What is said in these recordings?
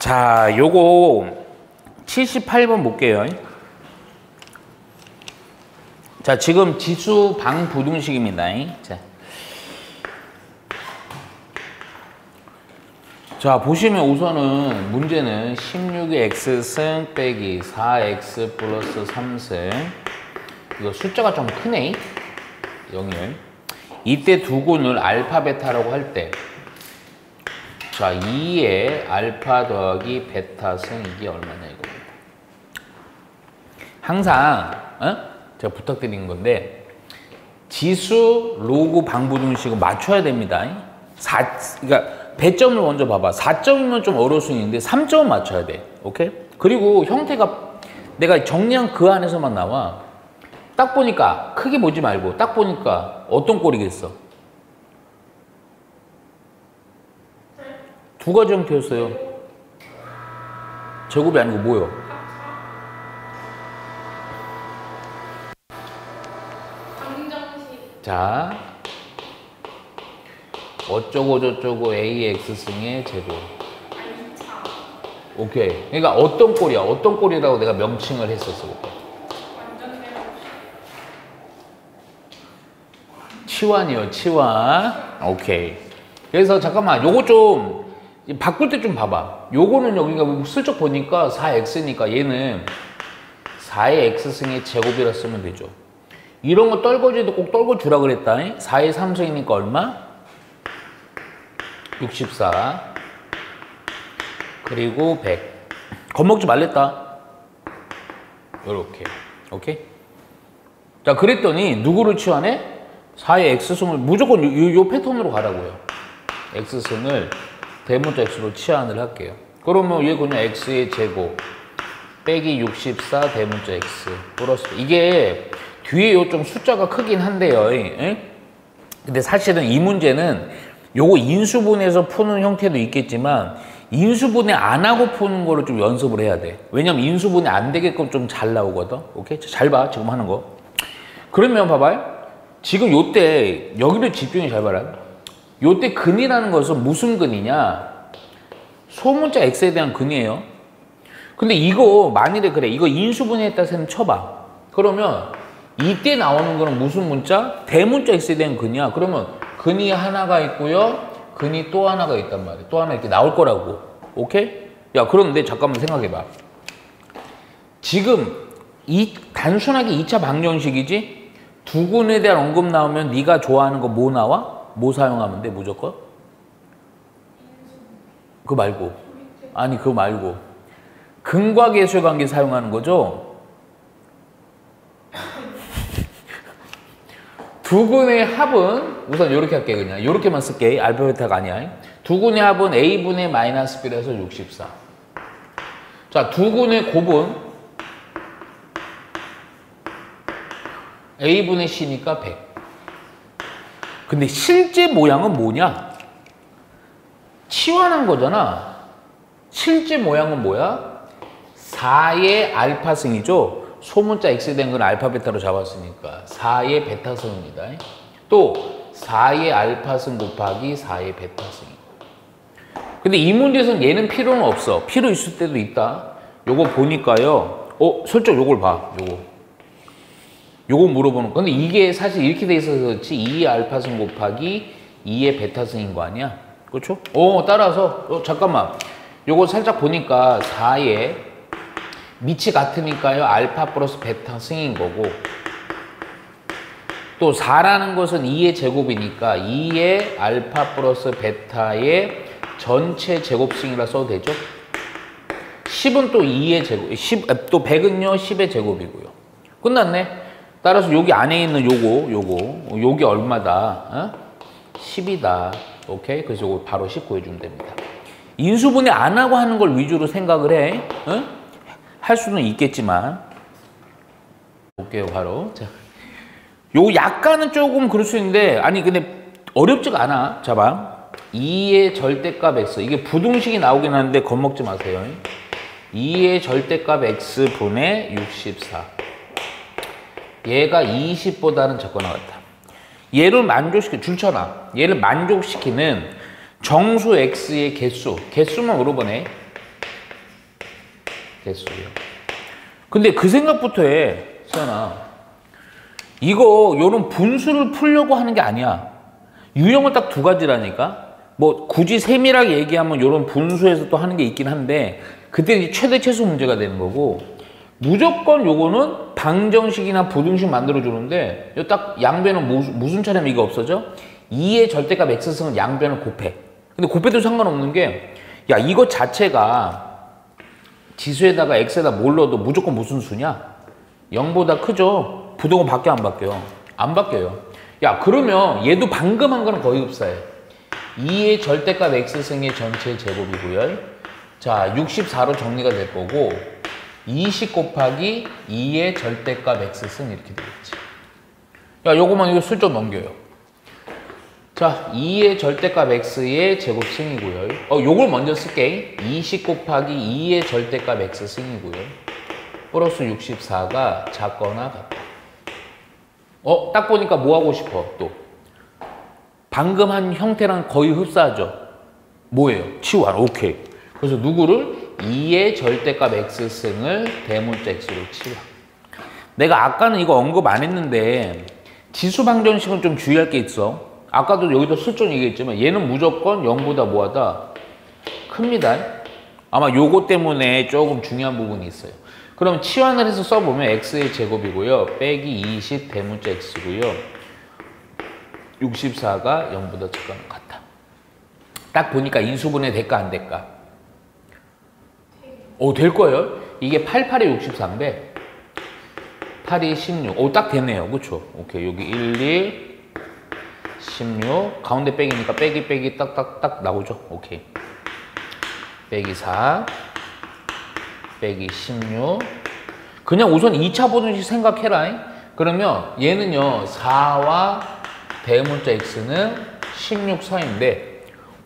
자, 요거 78번 볼게요. 자, 지금 지수 방부등식입니다. 자, 보시면 우선은 문제는 16의 x승 빼기 4x 플러스 3승. 이거 숫자가 좀 크네. 0을. 이때 두근을 알파 베타라고 할 때, 자, 2의 알파 더하기 베타 승 이게 얼마냐 이겁니다. 항상 제가 부탁드리는 건데 지수 로그 방부등식은 맞춰야 됩니다. 그러니까 배점을 먼저 봐봐. 4점이면 좀 어려울 수 있는데 3점은 맞춰야 돼. 오케이? 그리고 형태가 내가 정리한 그 안에서만 나와. 딱 보니까 크게 보지 말고 딱 보니까 어떤 꼴이겠어? 두 가지 형태였어요. 제곱이 아니고 뭐요? 자, 어쩌고 저쩌고 AX승의 제곱. 오케이. 그러니까 어떤 꼴이야? 어떤 꼴이라고 내가 명칭을 했었어. 치환이요, 치환. 오케이. 그래서 잠깐만, 요거 좀 바꿀 때 좀 봐봐. 요거는 여기가 슬쩍 보니까 4x니까 얘는 4의 x승의 제곱이라 쓰면 되죠. 이런 거 떨궈줘도 꼭 떨궈주라 그랬다. 4의 3승이니까 얼마? 64. 그리고 100. 겁먹지 말랬다. 요렇게. 오케이? 자, 그랬더니 누구를 치환해? 4의 x승을 무조건 요 패턴으로 가라고요. x승을 대문자 x로 치환을 할게요. 그러면 얘 그냥 x의 제곱 빼기 64 대문자 x 플러스, 이게 뒤에 요 좀 숫자가 크긴 한데요. 근데 사실은 이 문제는 요거 인수분해에서 푸는 형태도 있겠지만 인수분해 안 하고 푸는 거를 좀 연습을 해야 돼. 왜냐면 인수분해 안 되게끔 좀 잘 나오거든. 오케이? 잘 봐, 지금 하는 거. 그러면 봐봐요. 지금 요때 여기를 집중해 잘 봐라. 요때 근이라는 것은 무슨 근이냐? 소문자 x에 대한 근이에요. 근데 이거 만일에 그래, 이거 인수분해했다 셈 쳐봐. 그러면 이때 나오는 거는 무슨 문자? 대문자 x에 대한 근이야. 그러면 근이 하나가 있고요, 근이 또 하나가 있단 말이야. 또 하나 이렇게 나올 거라고. 오케이? 야, 그런데 잠깐만 생각해봐. 지금 단순하게 2차 방정식이지? 두 근에 대한 언급 나오면 네가 좋아하는 거 뭐 나와? 뭐 사용하면 돼, 무조건? 그거 말고. 아니, 그거 말고. 근과 계수의 관계 사용하는 거죠? 두 근의 합은, 우선 이렇게 할게, 그냥. 이렇게만 쓸게. 알파, 베타가 아니야. 두 근의 합은 A분의 마이너스 B라서 64. 자, 두 근의 곱은 A분의 C니까 100. 근데 실제 모양은 뭐냐? 치환한 거잖아. 실제 모양은 뭐야? 4의 알파승이죠. 소문자 x에 된 건 알파 베타로 잡았으니까 4의 베타승입니다. 또 4의 알파승 곱하기 4의 베타승이고. 근데 이 문제에서는 얘는 필요는 없어. 필요 있을 때도 있다. 요거 보니까요. 설정 요걸 봐. 요거 물어보는 거. 근데 이게 사실 이렇게 돼 있어서 그렇지 2의 알파승 곱하기 2의 베타승인 거 아니야? 그렇죠? 따라서 잠깐만. 요거 살짝 보니까 4의 밑이 같으니까요. 알파 플러스 베타 승인 거고, 또 4라는 것은 2의 제곱이니까 2의 알파 플러스 베타의 전체 제곱승이라 써도 되죠? 10은 또 2의 제곱, 또 100은요 10의 제곱이고요. 끝났네. 따라서 여기 안에 있는 요게 얼마다? 10이다. 오케이? 그래서 요거 바로 10 구해주면 됩니다. 인수분해 안 하고 하는 걸 위주로 생각을 해. 할 수는 있겠지만. 볼게요, 바로. 자, 요 약간은 조금 그럴 수 있는데, 아니, 근데 어렵지가 않아. 자, 봐. 2의 절대값 x. 이게 부등식이 나오긴 하는데 겁먹지 마세요. 2의 절대값 x분의 64. 얘가 20보다는 작거나 같다. 얘를 만족시키는 정수 x의 개수만 물어보네. 개수요. 근데 그 생각부터 해, 세연아. 이거 요런 분수를 풀려고 하는 게 아니야. 유형은 딱 두 가지라니까. 뭐 굳이 세밀하게 얘기하면 요런 분수에서 또 하는 게 있긴 한데 그때 이제 최대 최소 문제가 되는 거고, 무조건 요거는 방정식이나 부등식 만들어 주는데 요 딱 양변은 무슨 차례면 이거 없어져? 2의 절대값 x승은 양변을 곱해. 근데 곱해도 상관없는 게, 야 이거 자체가 지수에다가 x에다 뭘 넣어도 무조건 무슨 수냐? 0보다 크죠? 부등호 바뀌어 안 바뀌어요? 안 바뀌어요. 야 그러면 얘도 방금 한 거는 거의 흡사해. 2의 절대값 x승의 전체 제곱이고요. 자 64로 정리가 될 거고, 20 곱하기 2의 절대값 x승 이렇게 되겠지. 야 요거만 이거 슬쩍 넘겨요. 자 2의 절대값 x의 제곱승이고요. 요걸 먼저 쓸게. 20 곱하기 2의 절대값 x승이고요. 플러스 64가 작거나 같다. 딱 보니까 뭐 하고 싶어 또? 방금 한 형태랑 거의 흡사하죠? 뭐예요? 치환. 오케이. 그래서 누구를? 2의 절대값 x승을 대문자 x로 치환. 내가 아까는 이거 언급 안 했는데 지수 방정식은 좀 주의할 게 있어. 아까도 여기도 슬쩍 얘기했지만 얘는 무조건 0보다 뭐하다? 큽니다. 아마 요거 때문에 조금 중요한 부분이 있어요. 그럼 치환을 해서 써보면 x의 제곱이고요. 빼기 20 대문자 x고요. 64가 0보다 작거나 같다. 딱 보니까 인수분해 될까 안 될까? 될 거예요. 이게 88에 64인데 8이 16. 딱 되네요. 그쵸? 오케이. 여기 1, 2, 16. 가운데 빼기니까 빼기 딱딱딱 나오죠? 오케이. 빼기 4. 빼기 16. 그냥 우선 2차 보등식 생각해라. 그러면 얘는요 4와 대문자 x는 16, 4인데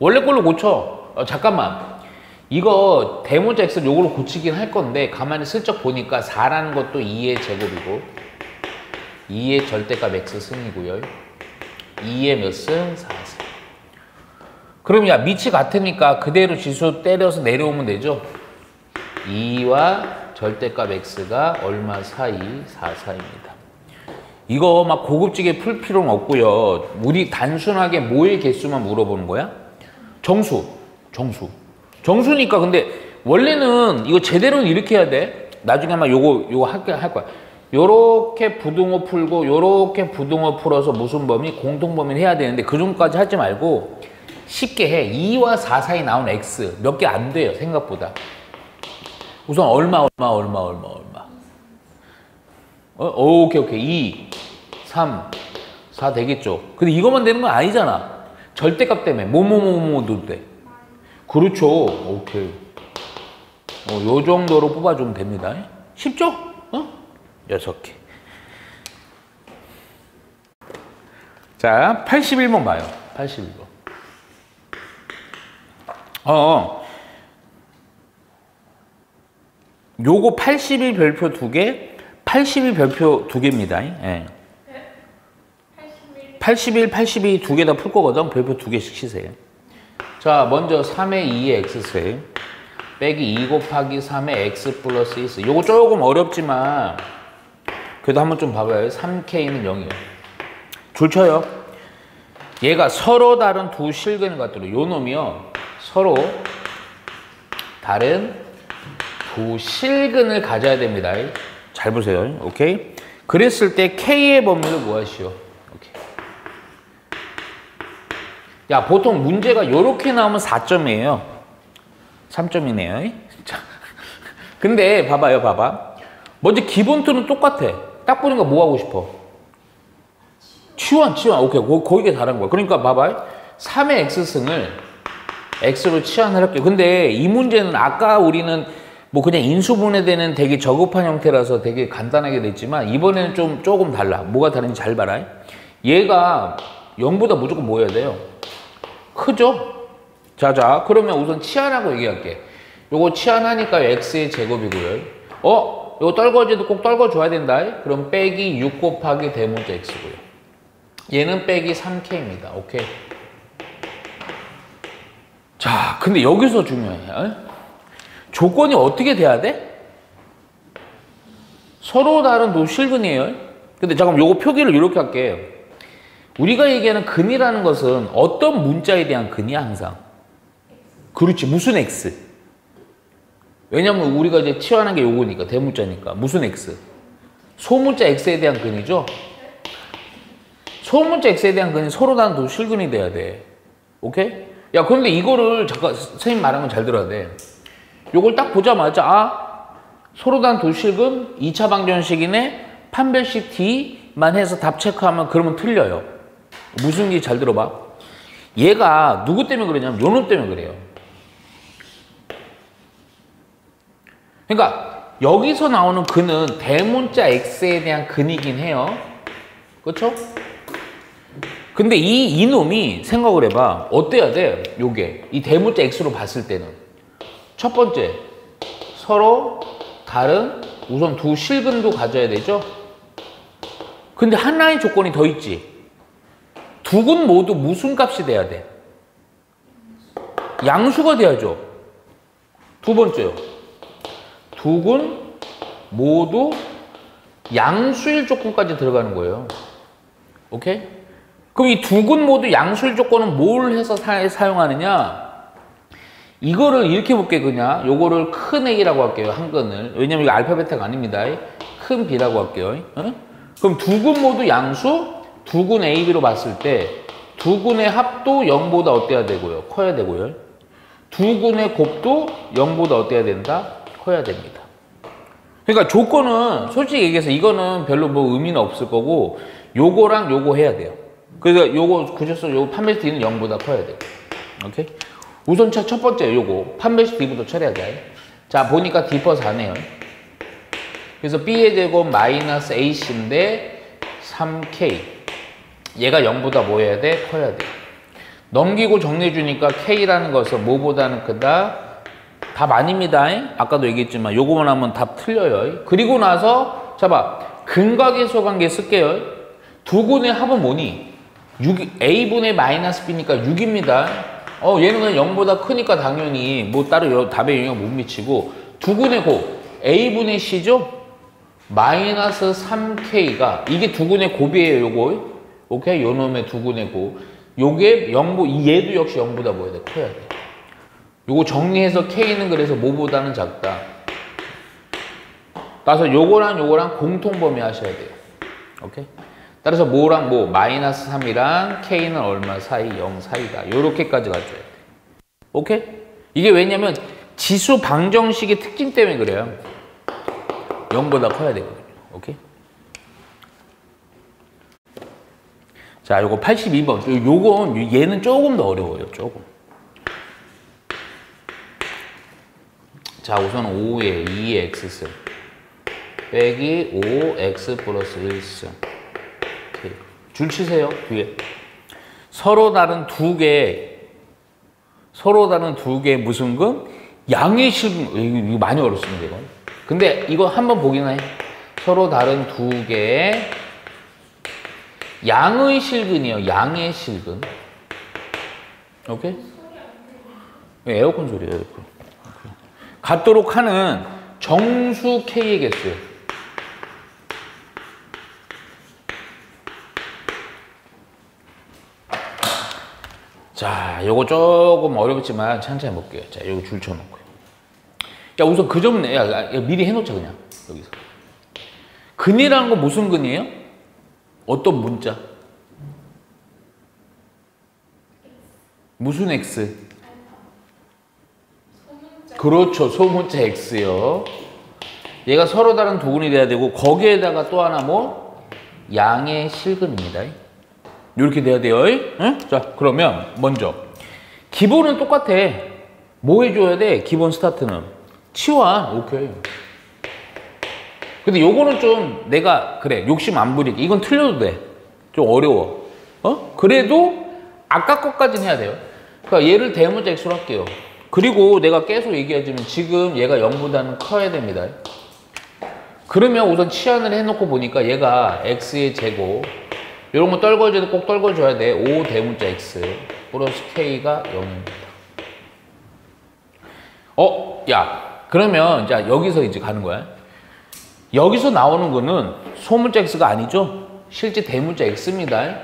원래 걸로 고쳐. 잠깐만, 이거 대문자 x를 요걸로 고치긴 할 건데 가만히 슬쩍 보니까 4라는 것도 2의 제곱이고 2의 절대값 x승이고요. 2의 몇 승? 4승. 그럼 야 밑이 같으니까 그대로 지수 때려서 내려오면 되죠. 2와 절대값 x가 얼마 사이? 4 사이입니다. 이거 막 고급지게 풀 필요는 없고요. 우리 단순하게 뭐의 개수만 물어보는 거야? 정수니까. 근데 원래는 이거 제대로는 이렇게 해야 돼. 나중에 아마 요거 할 거야. 요렇게 부등호 풀고 요렇게 부등호 풀어서 무슨 범위? 공통범위를 해야 되는데 그 정도까지 하지 말고 쉽게 해. 2와 4 사이 나온 x 몇 개 안 돼요. 생각보다. 우선 얼마. 오케이. 2, 3, 4 되겠죠. 근데 이것만 되는 건 아니잖아. 절대값 때문에 뭐도 돼. 그렇죠. 오케이. 요 정도로 뽑아주면 됩니다. 쉽죠? 6개. 자, 81번 봐요. 81번. 요거 80일 별표 2개, 80일 별표 2개입니다. 예. 81, 82 두 개 다 풀 거거든. 별표 2개씩 치세요. 자, 먼저 3의 2의 x승 빼기 2 곱하기 3의 x 플러스 1. 요거 조금 어렵지만 그래도 한번 좀 봐봐요. 3k는 0이에요. 줄 쳐요. 얘가 서로 다른 두 실근을 갖도록 요 놈이요. 서로 다른 두 실근을 가져야 됩니다. 잘 보세요. 오케이? 그랬을 때 K의 범위를 뭐 하시오? 오케이. 야, 보통 문제가 요렇게 나오면 4점이에요. 3점이네요. 근데 봐봐. 먼저 기본 틀은 똑같아. 딱 보니까 뭐 하고 싶어? 치환. 오케이. 거기가 다른 거야. 그러니까 봐봐. 3의 x승을 x로 치환을 할게요. 근데 이 문제는 아까 우리는 뭐 그냥 인수분해되는 되게 저급한 형태라서 되게 간단하게 됐지만 이번에는 조금 달라. 뭐가 다른지 잘 봐라. 얘가 0보다 무조건 뭐 해야 돼요? 크죠? 자, 그러면 우선 치환하고 얘기할게. 요거 치환하니까 x의 제곱이고요. 요거 떨궈져도 꼭 떨궈줘야 된다. 그럼 빼기 6 곱하기 대문자 x고요. 얘는 빼기 3k입니다. 오케이. 자, 근데 여기서 중요해. 조건이 어떻게 돼야 돼? 서로 다른 도실근이에요. 근데 잠깐 요거 표기를 이렇게 할게요. 우리가 얘기하는 근이라는 것은 어떤 문자에 대한 근이야, 항상. 그렇지, 무슨 x. 왜냐면 우리가 이제 치환한 게 요거니까, 대문자니까. 무슨 x. 소문자 x에 대한 근이죠. 소문자 x에 대한 근이 서로 다른 도실근이 돼야 돼. 오케이? 야, 그런데 이거를 잠깐 선생님 말한 건 잘 들어야 돼. 요걸 딱 보자마자, 아, 서로 다른 도실근 2차 방정식이네, 판별식 D만 해서 답 체크하면 그러면 틀려요. 무슨 얘기 잘 들어봐. 얘가 누구 때문에 그러냐면 요놈 때문에 그래요. 그러니까 여기서 나오는 근은 대문자 x에 대한 근이긴 해요. 그렇죠? 근데 이놈이 생각을 해봐. 어때야 돼? 요게 이 대문자 x로 봤을 때는 첫 번째, 서로 다른 우선 두 실근도 가져야 되죠. 근데 하나의 조건이 더 있지. 두 근 모두 무슨 값이 돼야 돼? 양수가 돼야죠. 두 번째요. 두 근 모두 양수일 조건까지 들어가는 거예요. 오케이? 그럼 이 두 근 모두 양수일 조건은 뭘 해서 사용하느냐? 이거를 이렇게 볼게요, 그냥. 요거를 큰 A라고 할게요, 한 근을. 왜냐면 이거 알파벳가 아닙니다. 큰 B라고 할게요. 어? 그럼 두 근 모두 양수, 두 근 A, B로 봤을 때 두 근의 합도 0보다 어때야 되고요? 커야 되고요. 두 근의 곱도 0보다 어때야 된다? 커야 됩니다. 그러니까 조건은 솔직히 얘기해서 이거는 별로 뭐 의미는 없을 거고 요거랑 요거 해야 돼요. 그래서 요거 구조성 요거 판별식 D는 0보다 커야 돼요. 오케이? 우선 첫 번째 요거 판별식 D부터 처리해야 돼. 자, 보니까 D 퍼 4네요. 그래서 B의 제곱 마이너스 AC인데 3K. 얘가 0보다 뭐 해야 돼? 커야 돼. 넘기고 정리해주니까 K라는 것은 뭐보다는 크다? 답 아닙니다. 아까도 얘기했지만 요거만 하면 답 틀려요. 그리고 나서 자봐. 근각의소 관계 쓸게요. 두 근의 합은 뭐니? 6, A분의 마이너스 B니까 6입니다. 얘는 그냥 0보다 크니까 당연히 뭐 따로 답에 영향 못 미치고 두 근의 곱 A분의 C죠? 마이너스 3K가 이게 두 근의 곱이에요. 요거. 오케이? 요 놈의 두 근의 곱. 요게 0보, 얘도 역시 0보다 뭐 해야 돼? 커야 돼. 요거 정리해서 K는 그래서 뭐보다는 작다. 따라서 요거랑 공통범위 하셔야 돼요. 오케이? 따라서 뭐랑 뭐 마이너스 3이랑 K는 얼마 사이? 0 사이다. 요렇게까지 가져야 돼. 오케이? 이게 왜냐면 지수 방정식의 특징 때문에 그래요. 0보다 커야 되거든요. 오케이? 자, 요거 82번. 요건 얘는 조금 더 어려워요. 조금. 자, 우선 5에 2의 x승 빼기 5x 플러스 1승. 오케이. 줄 치세요. 뒤에. 서로 다른 두 개 무슨 근? 양의 실근. 이거 많이 어렵습니다, 이건. 근데 이거 한번 보긴 해. 서로 다른 두 개의 양의 실근이요. 양의 실근. 오케이? 에어컨 소리예요, 에어컨. 갖도록 하는 정수 K의 개수요. 자, 요거 조금 어렵지만 천천히 볼게요. 자, 요거 줄 쳐놓고요. 야, 우선 그 점은 미리 해놓자, 그냥. 여기서. 근이라는 건 무슨 근이에요? 어떤 문자? 무슨 X? 그렇죠. 소문자 X요. 얘가 서로 다른 두 근이 돼야 되고 거기에다가 또 하나 뭐? 양의 실근입니다. 이렇게 돼야 돼요. 응? 자, 그러면 먼저 기본은 똑같아. 뭐 해줘야 돼? 기본 스타트는 치환. 오케이. 근데 요거는 좀 내가 그래 욕심 안 부리게 이건 틀려도 돼. 좀 어려워. 그래도 아까 것까지는 해야 돼요. 그러니까 얘를 대문자 X로 할게요. 그리고 내가 계속 얘기하지만 지금 얘가 0보다는 커야 됩니다. 그러면 우선 치환을 해놓고 보니까 얘가 X의 제곱 이런 거 떨궈줘도 꼭 떨궈줘야 돼. 5 대문자 X 플러스 K가 0입니다. 야, 그러면 자 여기서 이제 가는 거야. 여기서 나오는 거는 소문자 x가 아니죠. 실제 대문자 x입니다.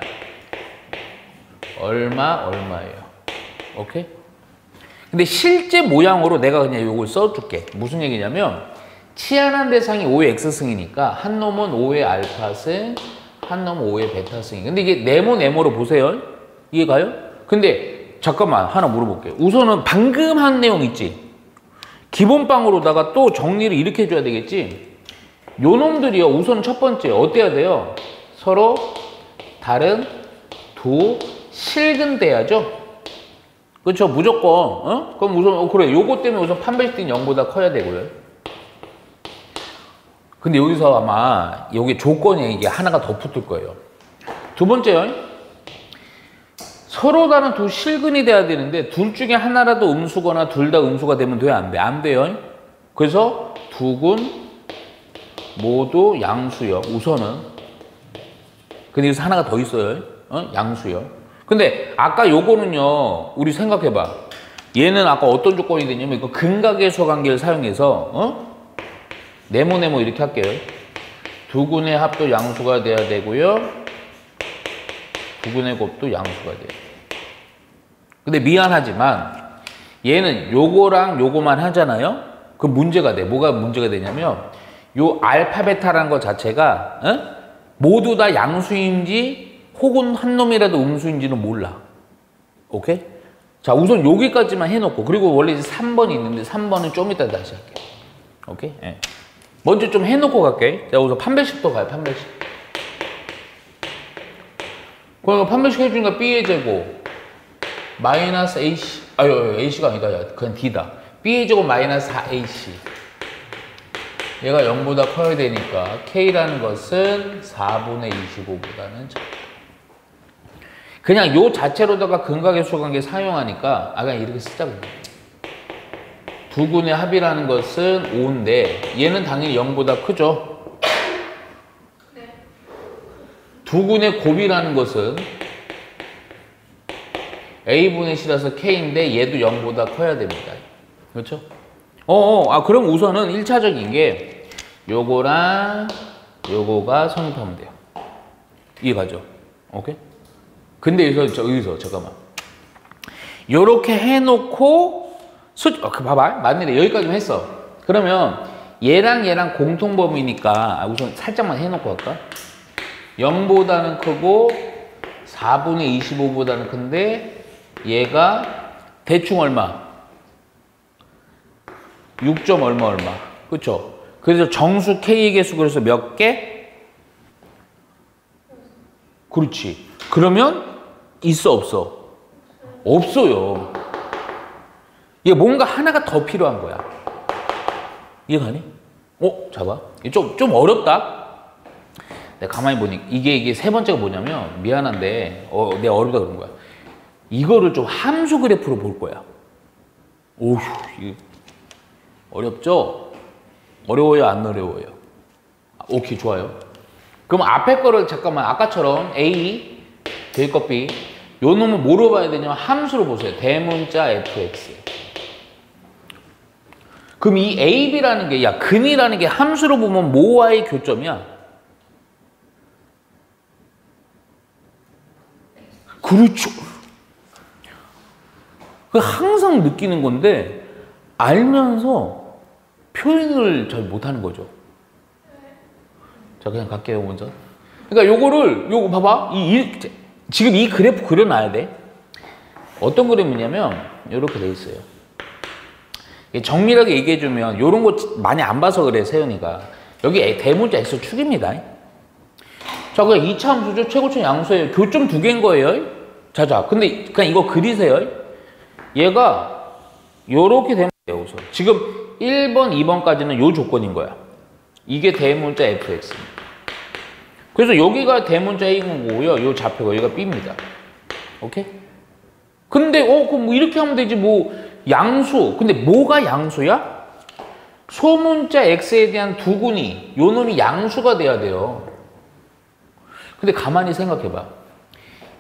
얼마예요. 오케이? 근데 실제 모양으로 내가 그냥 이걸 써줄게. 무슨 얘기냐면 치환한 대상이 5의 x승이니까 한 놈은 5의 알파승, 한 놈은 5의 베타승이. 근데 이게 네모로 보세요. 이해가요? 근데 잠깐만 하나 물어볼게요. 우선은 방금 한 내용 있지? 기본방으로다가 또 정리를 이렇게 해줘야 되겠지? 요 놈들이요. 우선 첫 번째 어때야 돼요? 서로 다른 두 실근돼야죠. 그렇죠? 무조건. 어? 그럼 우선 그래. 요거 때문에 우선 판별식은 0보다 커야 되고요. 근데 여기서 아마 여기 조건이 이게 하나가 더 붙을 거예요. 두 번째요. 서로 다른 두 실근이 돼야 되는데 둘 중에 하나라도 음수거나 둘 다 음수가 되면 돼요? 안 돼? 안 돼요. 그래서 두 군 모두 양수요. 우선은. 근데 여기서 하나가 더 있어요. 어? 양수요. 근데 아까 요거는요. 우리 생각해봐. 얘는 아까 어떤 조건이 되냐면 이거 근각의수 관계를 사용해서 네모 이렇게 할게요. 두 군의 합도 양수가 돼야 되고요. 두 군의 곱도 양수가 돼요. 근데 미안하지만 얘는 요거랑 요거만 하잖아요. 그 문제가 돼. 뭐가 문제가 되냐면 요 알파 베타라는 것 자체가 모두 다 양수인지 혹은 한 놈이라도 음수인지는 몰라. 오케이? 자, 우선 여기까지만 해놓고 그리고 원래 이제 3번이 있는데 3번은 좀 이따 다시 할게요. 오케이? 예. 먼저 좀 해놓고 갈게. 자, 우선 판별식도 가요. 판별식. 그러니까 판별식 해주니까 B의 제곱 마이너스 AC AC가 아니다. 야, 그냥 D다. B의 제곱 마이너스 4AC 얘가 0보다 커야 되니까 K라는 것은 4분의 25보다는 작다. 그냥 요 자체로다가 근각의수 관계 사용하니까 그냥 이렇게 쓰자고. 두 군의 합이라는 것은 5인데 얘는 당연히 0보다 크죠. 네. 두 군의 곱이라는 것은 A분의 C라서 K인데 얘도 0보다 커야 됩니다. 그렇죠? 그럼 우선은 1차적인 게 요거랑 요거가 성립하면 돼요. 이해가죠? 오케이? 근데 여기서 잠깐만. 요렇게 해놓고 봐봐. 맞네. 여기까지만 했어. 그러면 얘랑 공통범위니까 우선 살짝만 해놓고 할까? 0보다는 크고 4분의 25보다는 큰데 얘가 대충 얼마? 6점 얼마. 그쵸? 그래서 정수 K의 개수 그래서 몇 개? 그렇지. 그러면 있어 없어? 없어요. 이게 뭔가 하나가 더 필요한 거야. 이해가니? 잡아. 좀 어렵다. 내가 가만히 보니 이게 세 번째가 뭐냐면 미안한데 내가 어렵다 그런 거야. 이거를 좀 함수 그래프로 볼 거야. 오휴, 이게 어렵죠? 어려워요, 안 어려워요? 오케이, 좋아요. 그럼 앞에 거를 잠깐만 아까처럼 A 될 것 B 요 놈은 뭐로 봐야 되냐면 함수로 보세요. 대문자 fx. 그럼 이 a, b라는 게 근이라는 게 함수로 보면 뭐와의 교점이야? 그렇죠. 그 항상 느끼는 건데 알면서 표현을 잘 못하는 거죠. 자, 그냥 갈게요 먼저. 그러니까 요거 봐봐. 지금 이 그래프 그려놔야 돼. 어떤 그림이냐면 이렇게 돼 있어요. 정밀하게 얘기해주면 이런 거 많이 안 봐서 그래 세연이가. 여기 대문자 X축입니다. 자, 그냥 2차 함수죠. 최고점 양수예요. 교점 두 개인 거예요. 자자. 근데 그냥 이거 그리세요. 얘가 요렇게 되면 돼요. 우선. 지금 1번, 2번까지는 요 조건인 거야. 이게 대문자 fx입니다. 그래서 여기가 대문자 A인 거고요. 요 좌표가 여기가 B입니다. 오케이? 근데 그럼 뭐 이렇게 하면 되지 뭐 양수. 근데 뭐가 양수야? 소문자 X에 대한 두근이 요 놈이 양수가 돼야 돼요. 근데 가만히 생각해봐.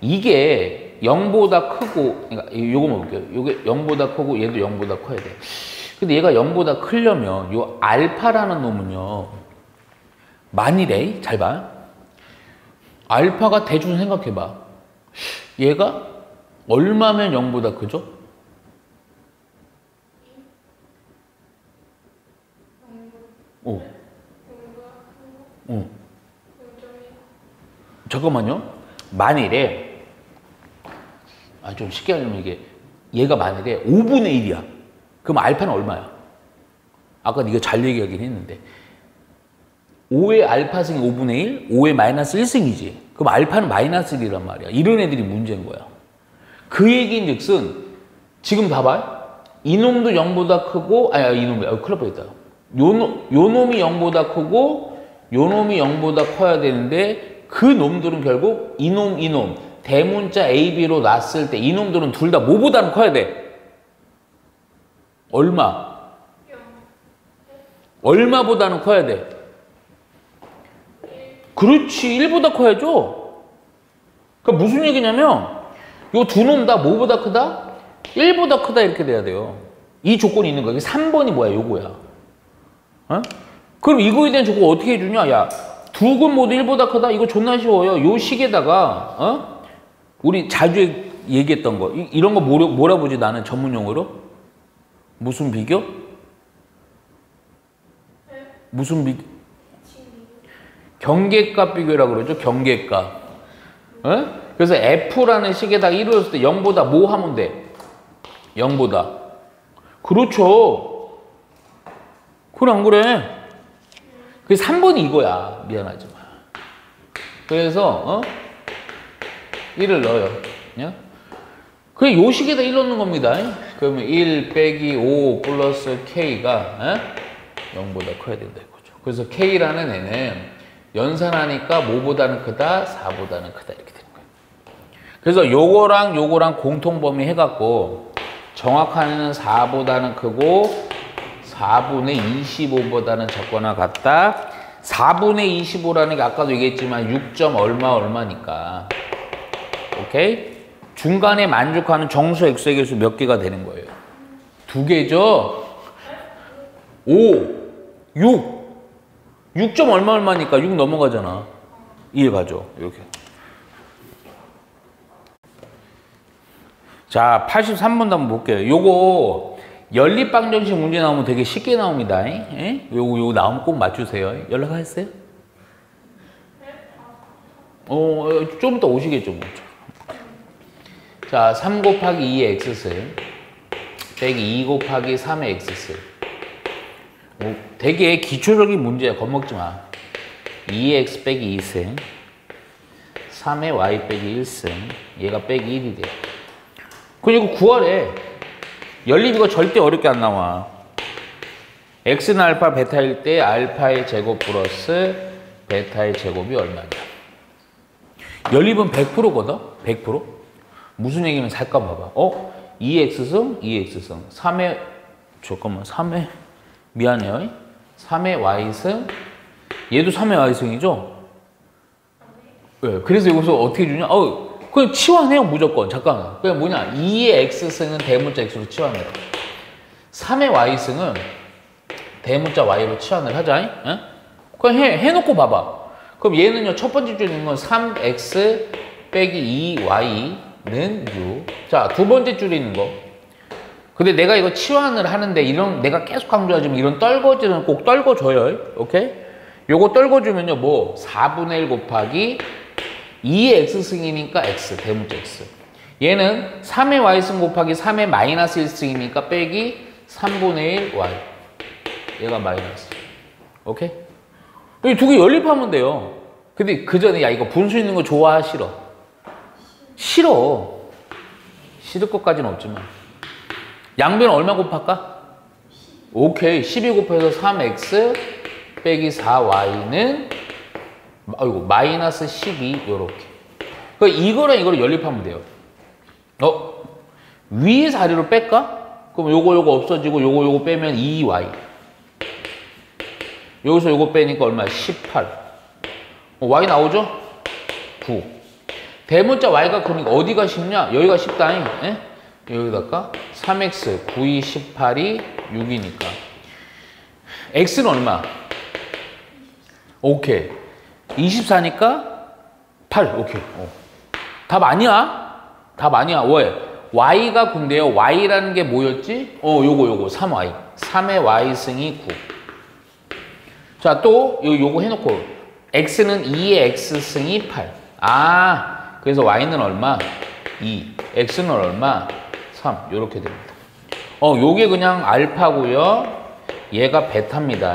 이게 0보다 크고 그러니까 요거만 볼게요. 요게 0보다 크고 얘도 0보다 커야 돼. 근데 얘가 0보다 크려면 요 알파라는 놈은요. 만일에 잘 봐. 알파가 대충 생각해봐. 얘가 얼마면 0보다 크죠? 오. 오. 잠깐만요. 만일에 좀 쉽게 하려면 이게 얘가 만일에 5분의 1이야. 그럼 알파는 얼마야? 아까 네가 잘 얘기하긴 했는데 5의 알파승이 5분의 1, 5의 마이너스 1승이지. 그럼 알파는 마이너스 1이란 말이야. 이런 애들이 문제인 거야. 그 얘기인 즉슨 지금 봐봐. 이놈도 0보다 크고 이놈이 큰일 날 뻔했다. 요 놈이 0보다 크고 요 놈이 0보다 커야 되는데 그 놈들은 결국 이놈 대문자 AB로 놨을 때 이놈들은 둘 다 뭐보다는 커야 돼? 얼마? 얼마보다는 커야 돼? 그렇지. 1보다 커야죠. 그러니까 무슨 얘기냐면 요 두 놈 다 뭐보다 크다? 1보다 크다 이렇게 돼야 돼요. 이 조건이 있는 거야. 3번이 뭐야? 요거야. 어? 그럼 이거에 대한 조건 어떻게 해주냐? 야, 두 근 모두 1보다 크다? 이거 존나 쉬워요. 요 식에다가 우리 자주 얘기했던 거 이런 거 뭐라 보지 나는 전문용어로? 무슨 비교? 무슨 비교? 경계값 비교라고 그러죠. 경계값. 그래서 F라는 식에다가 이루어졌을 때 0보다 뭐 하면 돼? 0보다. 그렇죠. 그래 안 그래? 그래서 3번이 이거야. 미안하지만. 그래서 1을 넣어요. 그래 요 식에다 1 넣는 겁니다. 그러면 1 빼기 5 플러스 K가 0보다 커야 된다 이거죠. 그래서 K라는 애는 연산하니까 뭐보다는 크다? 4보다는 크다 이렇게 되는 거예요. 그래서 요거랑 공통 범위 해갖고 정확한 애는 4보다는 크고 4분의 25보다는 작거나 같다. 4분의 25라는 게 아까도 얘기했지만 6점 얼마니까. 오케이? 중간에 만족하는 정수 X의 개수 몇 개가 되는 거예요? 2개죠? 5, 6. 6점 얼마니까 6 넘어가잖아. 이해가죠? 이렇게. 자, 83번도 한번 볼게요. 요거 연립방정식 문제 나오면 되게 쉽게 나옵니다. 요거 나오면 꼭 맞추세요. 연락하셨어요? 좀 이따 오시겠죠. 뭐. 자, 3 곱하기 2의 x승 빼기 2 곱하기 3의 x승. 되게 기초적인 문제야. 겁먹지 마. 2x 빼기 2승 3의 y 빼기 1승 얘가 빼기 1이 돼. 그리고 9월에 연립 이거 절대 어렵게 안 나와. x는 알파 베타일 때 알파의 제곱 플러스 베타의 제곱이 얼마냐. 연립은 100%거든? 100%? 무슨 얘기면 잠깐 봐봐. 2x승 2x승 3의 잠깐만 3의 미안해요. 3의 y승 얘도 3의 y승이죠? 네, 그래서 여기서 어떻게 주냐? 그냥 치환해요 무조건. 잠깐만. 그냥 뭐냐? 2의 x승은 대문자 x로 치환해요. 3의 y승은 대문자 y로 치환을 하자. 에? 그냥 해놓고 봐봐. 그럼 얘는요 첫 번째 줄인 건 3x 빼기 2y는 6. 자, 두 번째 줄이는 거. 근데 내가 이거 치환을 하는데 이런 내가 계속 강조하지만 이런 떨거지는 꼭 떨궈줘요. 오케이? 요거 떨궈주면요 뭐 4분의 1 곱하기 2의 x승이니까 x 대문자 x. 얘는 3의 y승 곱하기 3의 마이너스 1승이니까 빼기 3분의 1 y. 얘가 마이너스. 오케이? 이 두 개 연립하면 돼요. 근데 그 전에 야 이거 분수 있는 거 좋아 싫어? 싫어. 싫을 것까지는 없지만. 양변은 얼마 곱할까? 오케이. 12 곱해서 3x 빼기 4y는 마이너스 12 요렇게. 그러니까 이거랑 이거를 연립하면 돼요. 위의 자리로 뺄까? 그럼 요거 없어지고 요거 빼면 2y. 여기서 요거 빼니까 얼마야? 18. y 나오죠? 9. 대문자 y가 그러니까 어디가 쉽냐? 여기가 쉽다잉. 에? 여기다가 3x 9이 18이 6이니까 x는 얼마? 오케이. 24니까 8. 오케이. 답 아니야? 답 아니야. 왜? y가 9인데요. y라는 게 뭐였지? 요거 3y. 3의 y승이 9. 자, 또 요거 해놓고 x는 2의 x승이 8. 아, 그래서 y는 얼마? 2. x는 얼마? 3. 요렇게 됩니다. 요게 그냥 알파고요. 얘가 베타입니다.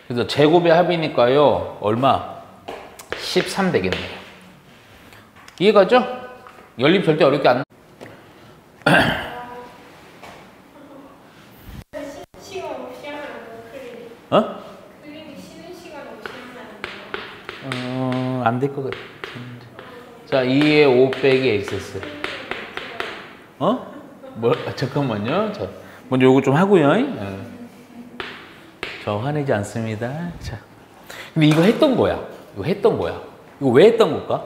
그래서 제곱의 합이니까요. 얼마? 13 되겠네요. 이해가죠? 연립 절대 어렵게 안 시간 없이 하면 안 돼요? 그림이 쉬는 시간 없이 하면 안 돼요? 안 될 것 같아. 자, 2의 5 빼기 x스. 잠깐만요. 자, 먼저 요거 좀 하고요. 저 화내지 않습니다. 자, 근데 이거 했던 거야. 이거 왜 했던 걸까?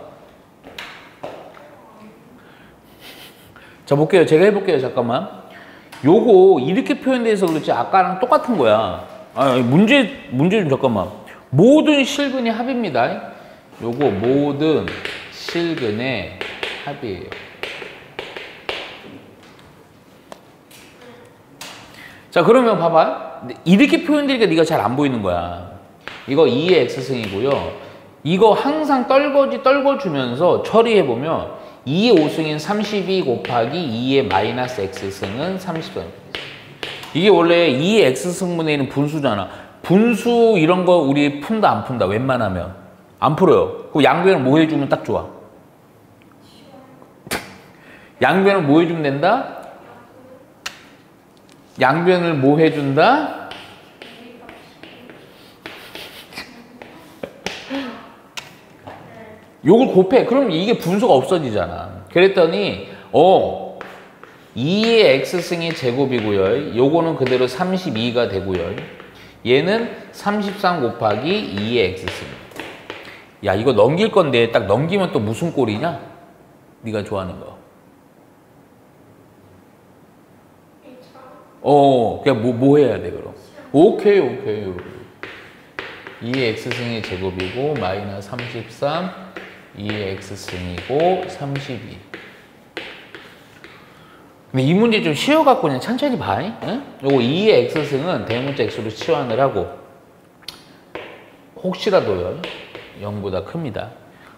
자, 볼게요. 제가 해볼게요. 잠깐만. 요거 이렇게 표현돼서 그렇지 아까랑 똑같은 거야. 문제 좀 잠깐만. 모든 실근의 합입니다. 요거 모든 실근의 합이에요. 자, 그러면 봐봐. 이렇게 표현되니까 네가 잘 안 보이는 거야. 이거 2의 x승이고요. 이거 항상 떨궈주면서 처리해보면 2의 5승인 32 곱하기 2의 마이너스 x승은 33. 이게 원래 2의 x승분의 1은 분수잖아. 분수 이런 거 우리 푼다 안 푼다 웬만하면 안 풀어요. 그 양변을 뭐 해주면 딱 좋아? 양변을 뭐 해주면 된다? 양변을 뭐 해준다? 요걸 곱해. 그럼 이게 분수가 없어지잖아. 그랬더니 2의 x승이 제곱이고요. 요거는 그대로 32가 되고요. 얘는 33 곱하기 2의 x승. 야, 이거 넘길 건데 딱 넘기면 또 무슨 꼴이냐? 네가 좋아하는 거. 그냥 뭐 해야 돼, 그럼? 오케이. 2의 x승이 제곱이고, 마이너스 33, 2의 x승이고, 32. 근데 이 문제 좀 쉬워갖고 그냥 천천히 봐. 요거 2의 x승은 대문자 x로 치환을 하고, 혹시라도요, 0보다 큽니다.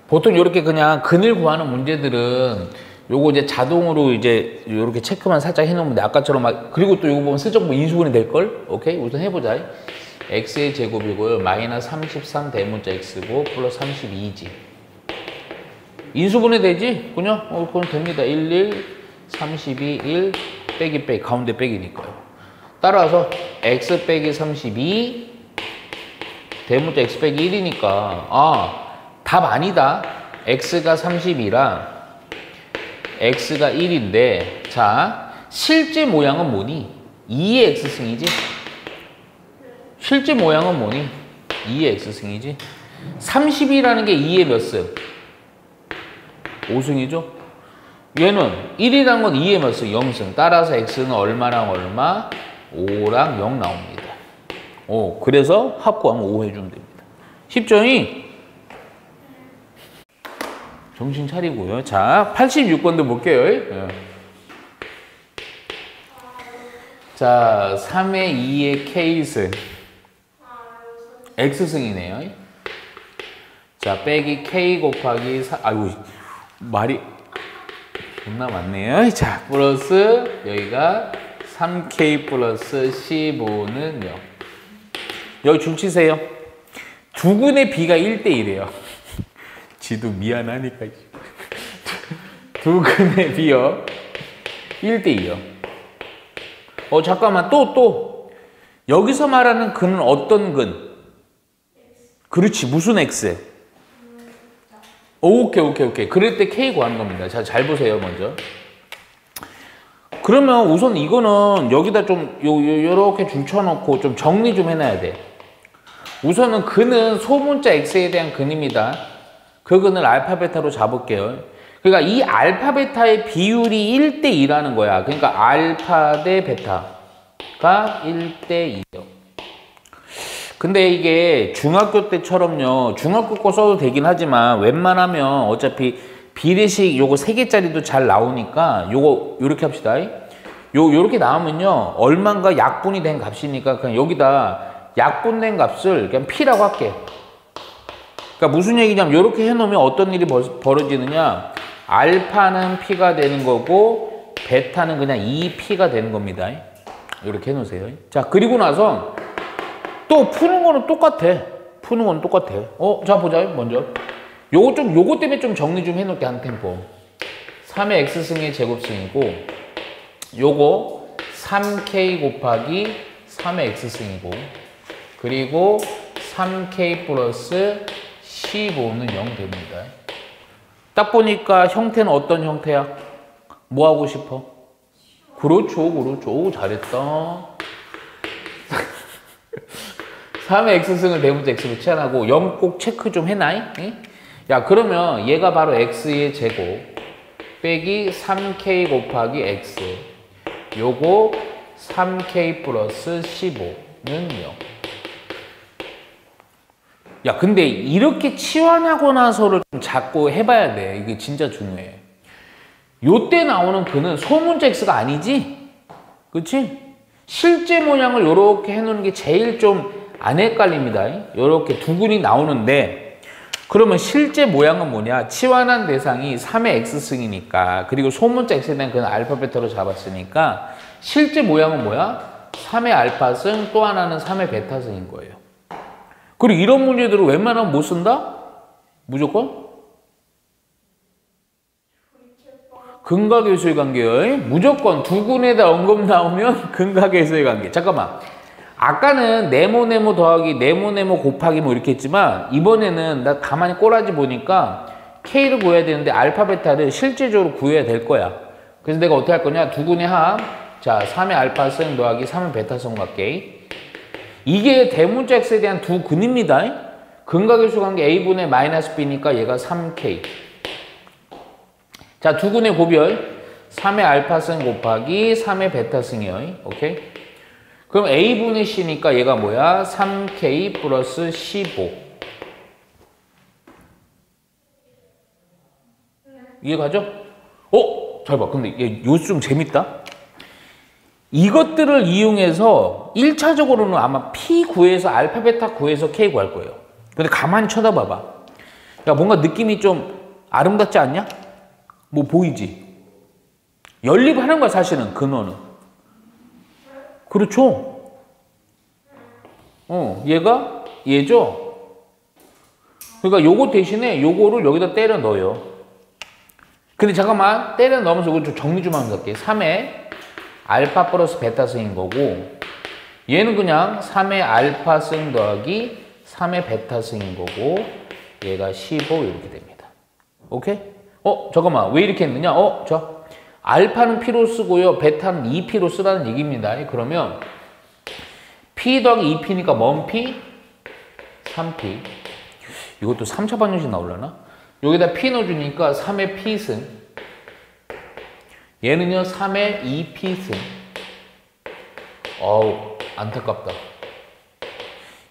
보통 이렇게 그냥 근을 구하는 문제들은 요거 이제 자동으로 이제 요렇게 체크만 살짝 해놓으면 돼. 아까처럼 그리고 또 요거 보면 슬쩍 뭐 인수분해 될걸? 오케이? 우선 해보자. x의 제곱이고요. 마이너스 33 대문자 x고 플러스 32지. 인수분해 되지? 그냥? 그건 됩니다. 1, 32, 1, 빼기, 가운데 빼기니까요. 따라서 x 빼기 32 대문자 x 빼기 1이니까 답 아니다. x가 32라 x가 1인데 자, 실제 모양은 뭐니? 2의 x승이지? 실제 모양은 뭐니? 2의 x승이지? 30이라는 게 2의 몇 승? 5승이죠? 얘는 1이라는 건 2의 몇 승? 0승. 따라서 x는 얼마랑 얼마? 5랑 0 나옵니다. 그래서 합 구하면 5 해주면 됩니다. 쉽죠? 정신 차리고요. 자, 86번도 볼게요. 자, 3의 2의 k승. x승이네요. 자, 빼기 k 곱하기 4. 아이고, 말이 존나 많네요. 자, 플러스 여기가 3k 플러스 15는 0. 여기 줄 치세요. 두 근의 비가 1대1이에요. 지도 미안하니까. 두 근의 비요. 1대2요. 잠깐만, 또. 여기서 말하는 근은 어떤 근? 그렇지, 무슨 x? 오케이. 그럴 때 k 구하는 겁니다. 자, 잘 보세요, 먼저. 그러면 우선 이거는 여기다 좀, 요렇게 줄 쳐놓고 좀 정리 좀 해놔야 돼. 우선은 근은 소문자 x에 대한 근입니다. 그 근을 알파, 베타로 잡을게요. 그러니까 이 알파, 베타의 비율이 1대2라는 거야. 그러니까 알파 대 베타가 1대2요. 근데 이게 중학교 때처럼요. 중학교 거 써도 되긴 하지만 웬만하면 어차피 비례식 요거 3개짜리도 잘 나오니까 요거 요렇게 합시다. 요렇게 나오면요. 얼만가 약분이 된 값이니까 그냥 여기다 약분된 값을 그냥 P라고 할게. 그러니까 무슨 얘기냐면 요렇게 해놓으면 어떤 일이 벌어지느냐. 알파는 P가 되는 거고 베타는 그냥 2P가 되는 겁니다. 이렇게 해놓으세요. 자, 그리고 나서 또 푸는 거는 똑같아. 푸는 거는 똑같아. 자, 보자. 먼저. 요거 때문에 좀 정리 좀 해놓을게, 한 템포. 3의 x승의 제곱승이고, 요거 3k 곱하기 3의 x승이고, 그리고 3k 플러스 15는 0 됩니다. 딱 보니까 형태는 어떤 형태야? 뭐 하고 싶어? 그렇죠. 오, 잘했다. 3의 x승을 대문자 x로 치환하고 0 꼭 체크 좀 해놔. 야, 그러면 얘가 바로 x의 제곱 빼기 3k 곱하기 x, 요거 3k 플러스 15는 0. 야, 근데 이렇게 치환하고 나서를 좀 자꾸 해봐야 돼. 이게 진짜 중요해. 요때 나오는 그는 소문자 x가 아니지? 그치? 실제 모양을 요렇게 해놓는 게 제일 좀 안 헷갈립니다. 요렇게 두 근이 나오는데, 그러면 실제 모양은 뭐냐? 치환한 대상이 3의 x승이니까, 그리고 소문자 x에 대한 그는 알파 베타로 잡았으니까 실제 모양은 뭐야? 3의 알파승, 또 하나는 3의 베타승인 거예요. 그리고 이런 문제들을 웬만하면 못 쓴다? 무조건? 근각일수의 관계요. 무조건 두 근에다 언급 나오면 근각일수의 관계. 잠깐만. 아까는 네모 더하기 네모 곱하기 뭐 이렇게 했지만 이번에는 나 가만히 꼬라지 보니까 K를 구해야 되는데 알파 베타를 실제적으로 구해야 될 거야. 그래서 내가 어떻게 할 거냐? 두 근의 합. 자, 3의 알파승 더하기 3의 베타승 관계. 이게 대문자 x에 대한 두 근입니다. 근각일수 관계 a분의 마이너스 b니까 얘가 3k. 자, 두 근의 고별 3의 알파승 곱하기 3의 베타승이요. 오케이? 그럼 a분의 c니까 얘가 뭐야? 3k 플러스 15. 이해가죠? 잘 봐. 근데 요수 좀 재밌다. 이것들을 이용해서 1차적으로는 아마 P 구해서 알파 베타 구해서 K 구할 거예요. 근데 가만히 쳐다봐봐. 야, 뭔가 느낌이 좀 아름답지 않냐? 뭐 보이지? 연립하는 거야, 사실은 근원은. 그렇죠? 얘가 얘죠? 그러니까 요거 대신에 요거를 여기다 때려 넣어요. 근데 잠깐만, 때려 넣으면서 이거 좀 정리 좀 하면서 할게. 3의 알파 플러스 베타승인 거고, 얘는 그냥 3의 알파승 더하기 3의 베타승인 거고, 얘가 15 이렇게 됩니다. 오케이? 잠깐만, 왜 이렇게 했느냐? 자, 알파는 P로 쓰고요, 베타는 2P로 쓰라는 얘기입니다. 그러면 P 더하기 2P니까 뭔 P? 3P. 이것도 3차 방정식 나오려나? 여기다 P 넣어주니까 3의 P승. 얘는요, 3의 2P승. 안타깝다.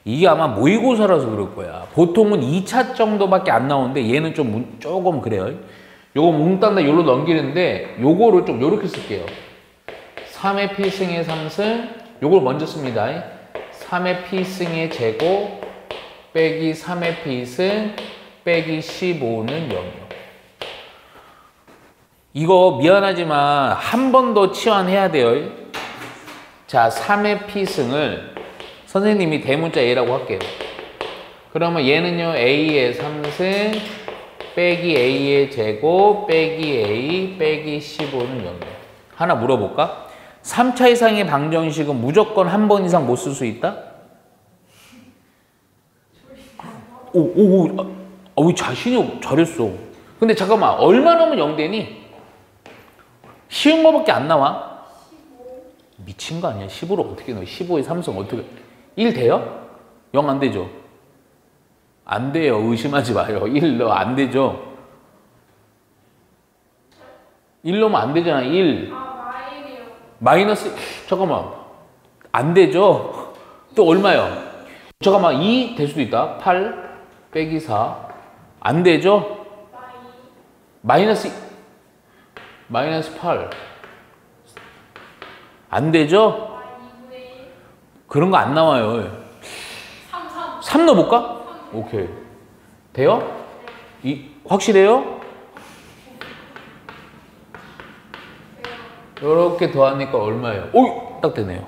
이게 아마 모의고사라서 그럴 거야. 보통은 2차 정도밖에 안 나오는데 얘는 좀 조금 그래요. 요거 뭉딴다 요로 넘기는데 요거를 좀 요렇게 쓸게요. 3의 P승의 3승, 요걸 먼저 씁니다. 3의 P승의 제곱 빼기 3의 P승 빼기 15는 0이요. 이거 미안하지만 한 번 더 치환해야 돼요. 자, 3의 P승을 선생님이 대문자 A라고 할게요. 그러면 얘는요, A의 3승 빼기 A의 제곱 빼기 A 빼기 15는 0이에요. 하나 물어볼까? 3차 이상의 방정식은 무조건 한 번 이상 못 쓸 수 있다? 왜 자신이 잘했어. 근데 잠깐만, 얼마 넣으면 0 되니? 쉬운 거밖에 안 나와? 15. 미친 거 아니야? 15로 어떻게 넣어? 15의 3승 어떻게? 1 돼요? 0 안 되죠? 안 돼요. 의심하지 마요. 1 넣어 안 되죠? 1 넣으면 안 되잖아. 1. 마이너스, 잠깐만. 안 되죠? 또 얼마요? 잠깐만 2 될 수도 있다. 8 빼기 4 안 되죠? 마이너스 8 안 되죠? 그런 거 안 나와요. 3 넣어볼까? 오케이. 돼요? 확실해요? 이렇게 더하니까 얼마예요? 오! 딱 되네요.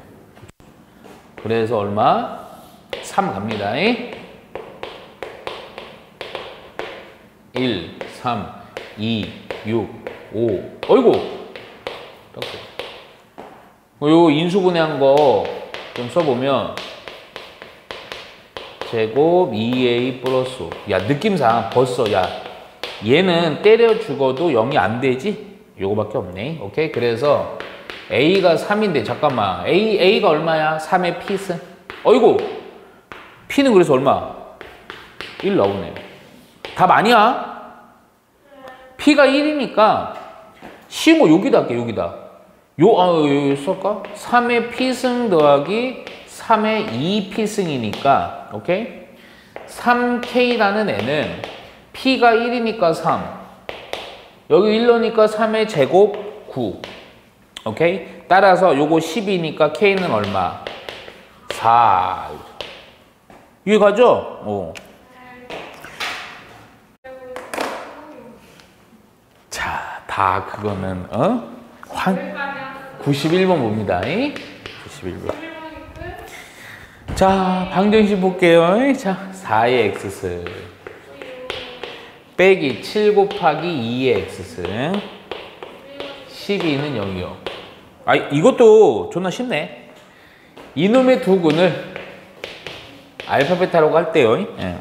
그래서 얼마? 3 갑니다. 1, 3, 2, 6, 5. 어이구! 딱 돼. 요 인수분해한 거 좀 써보면 제곱 2a 플러스 5. 야, 느낌상 벌써 야 얘는 때려 죽어도 0이 안 되지? 요거밖에 없네. 오케이? 그래서 a가 3인데 잠깐만 a가 얼마야? 3의 p승. 어이구! p는 그래서 얼마? 1 나오네요. 답 아니야? p가 1이니까 쉬운 거 여기다 할게. 여기다. 여기 쓸까? 3의 p승 더하기 3의 2p승이니까 오케이? 3k라는 애는 p가 1이니까 3 여기 1 넣으니까 3의 제곱 9 오케이? 따라서 요거 10이니까 k는 얼마? 4 이해 가죠? 자, 다 그거는 91번 봅니다. 91번. 자, 방정식 볼게요. 자, 4의 x승 빼기 7 곱하기 2의 x승 12는 0이요. 아, 이것도 존나 쉽네. 이놈의 두 근을 알파 베타라고 할 때요. 예.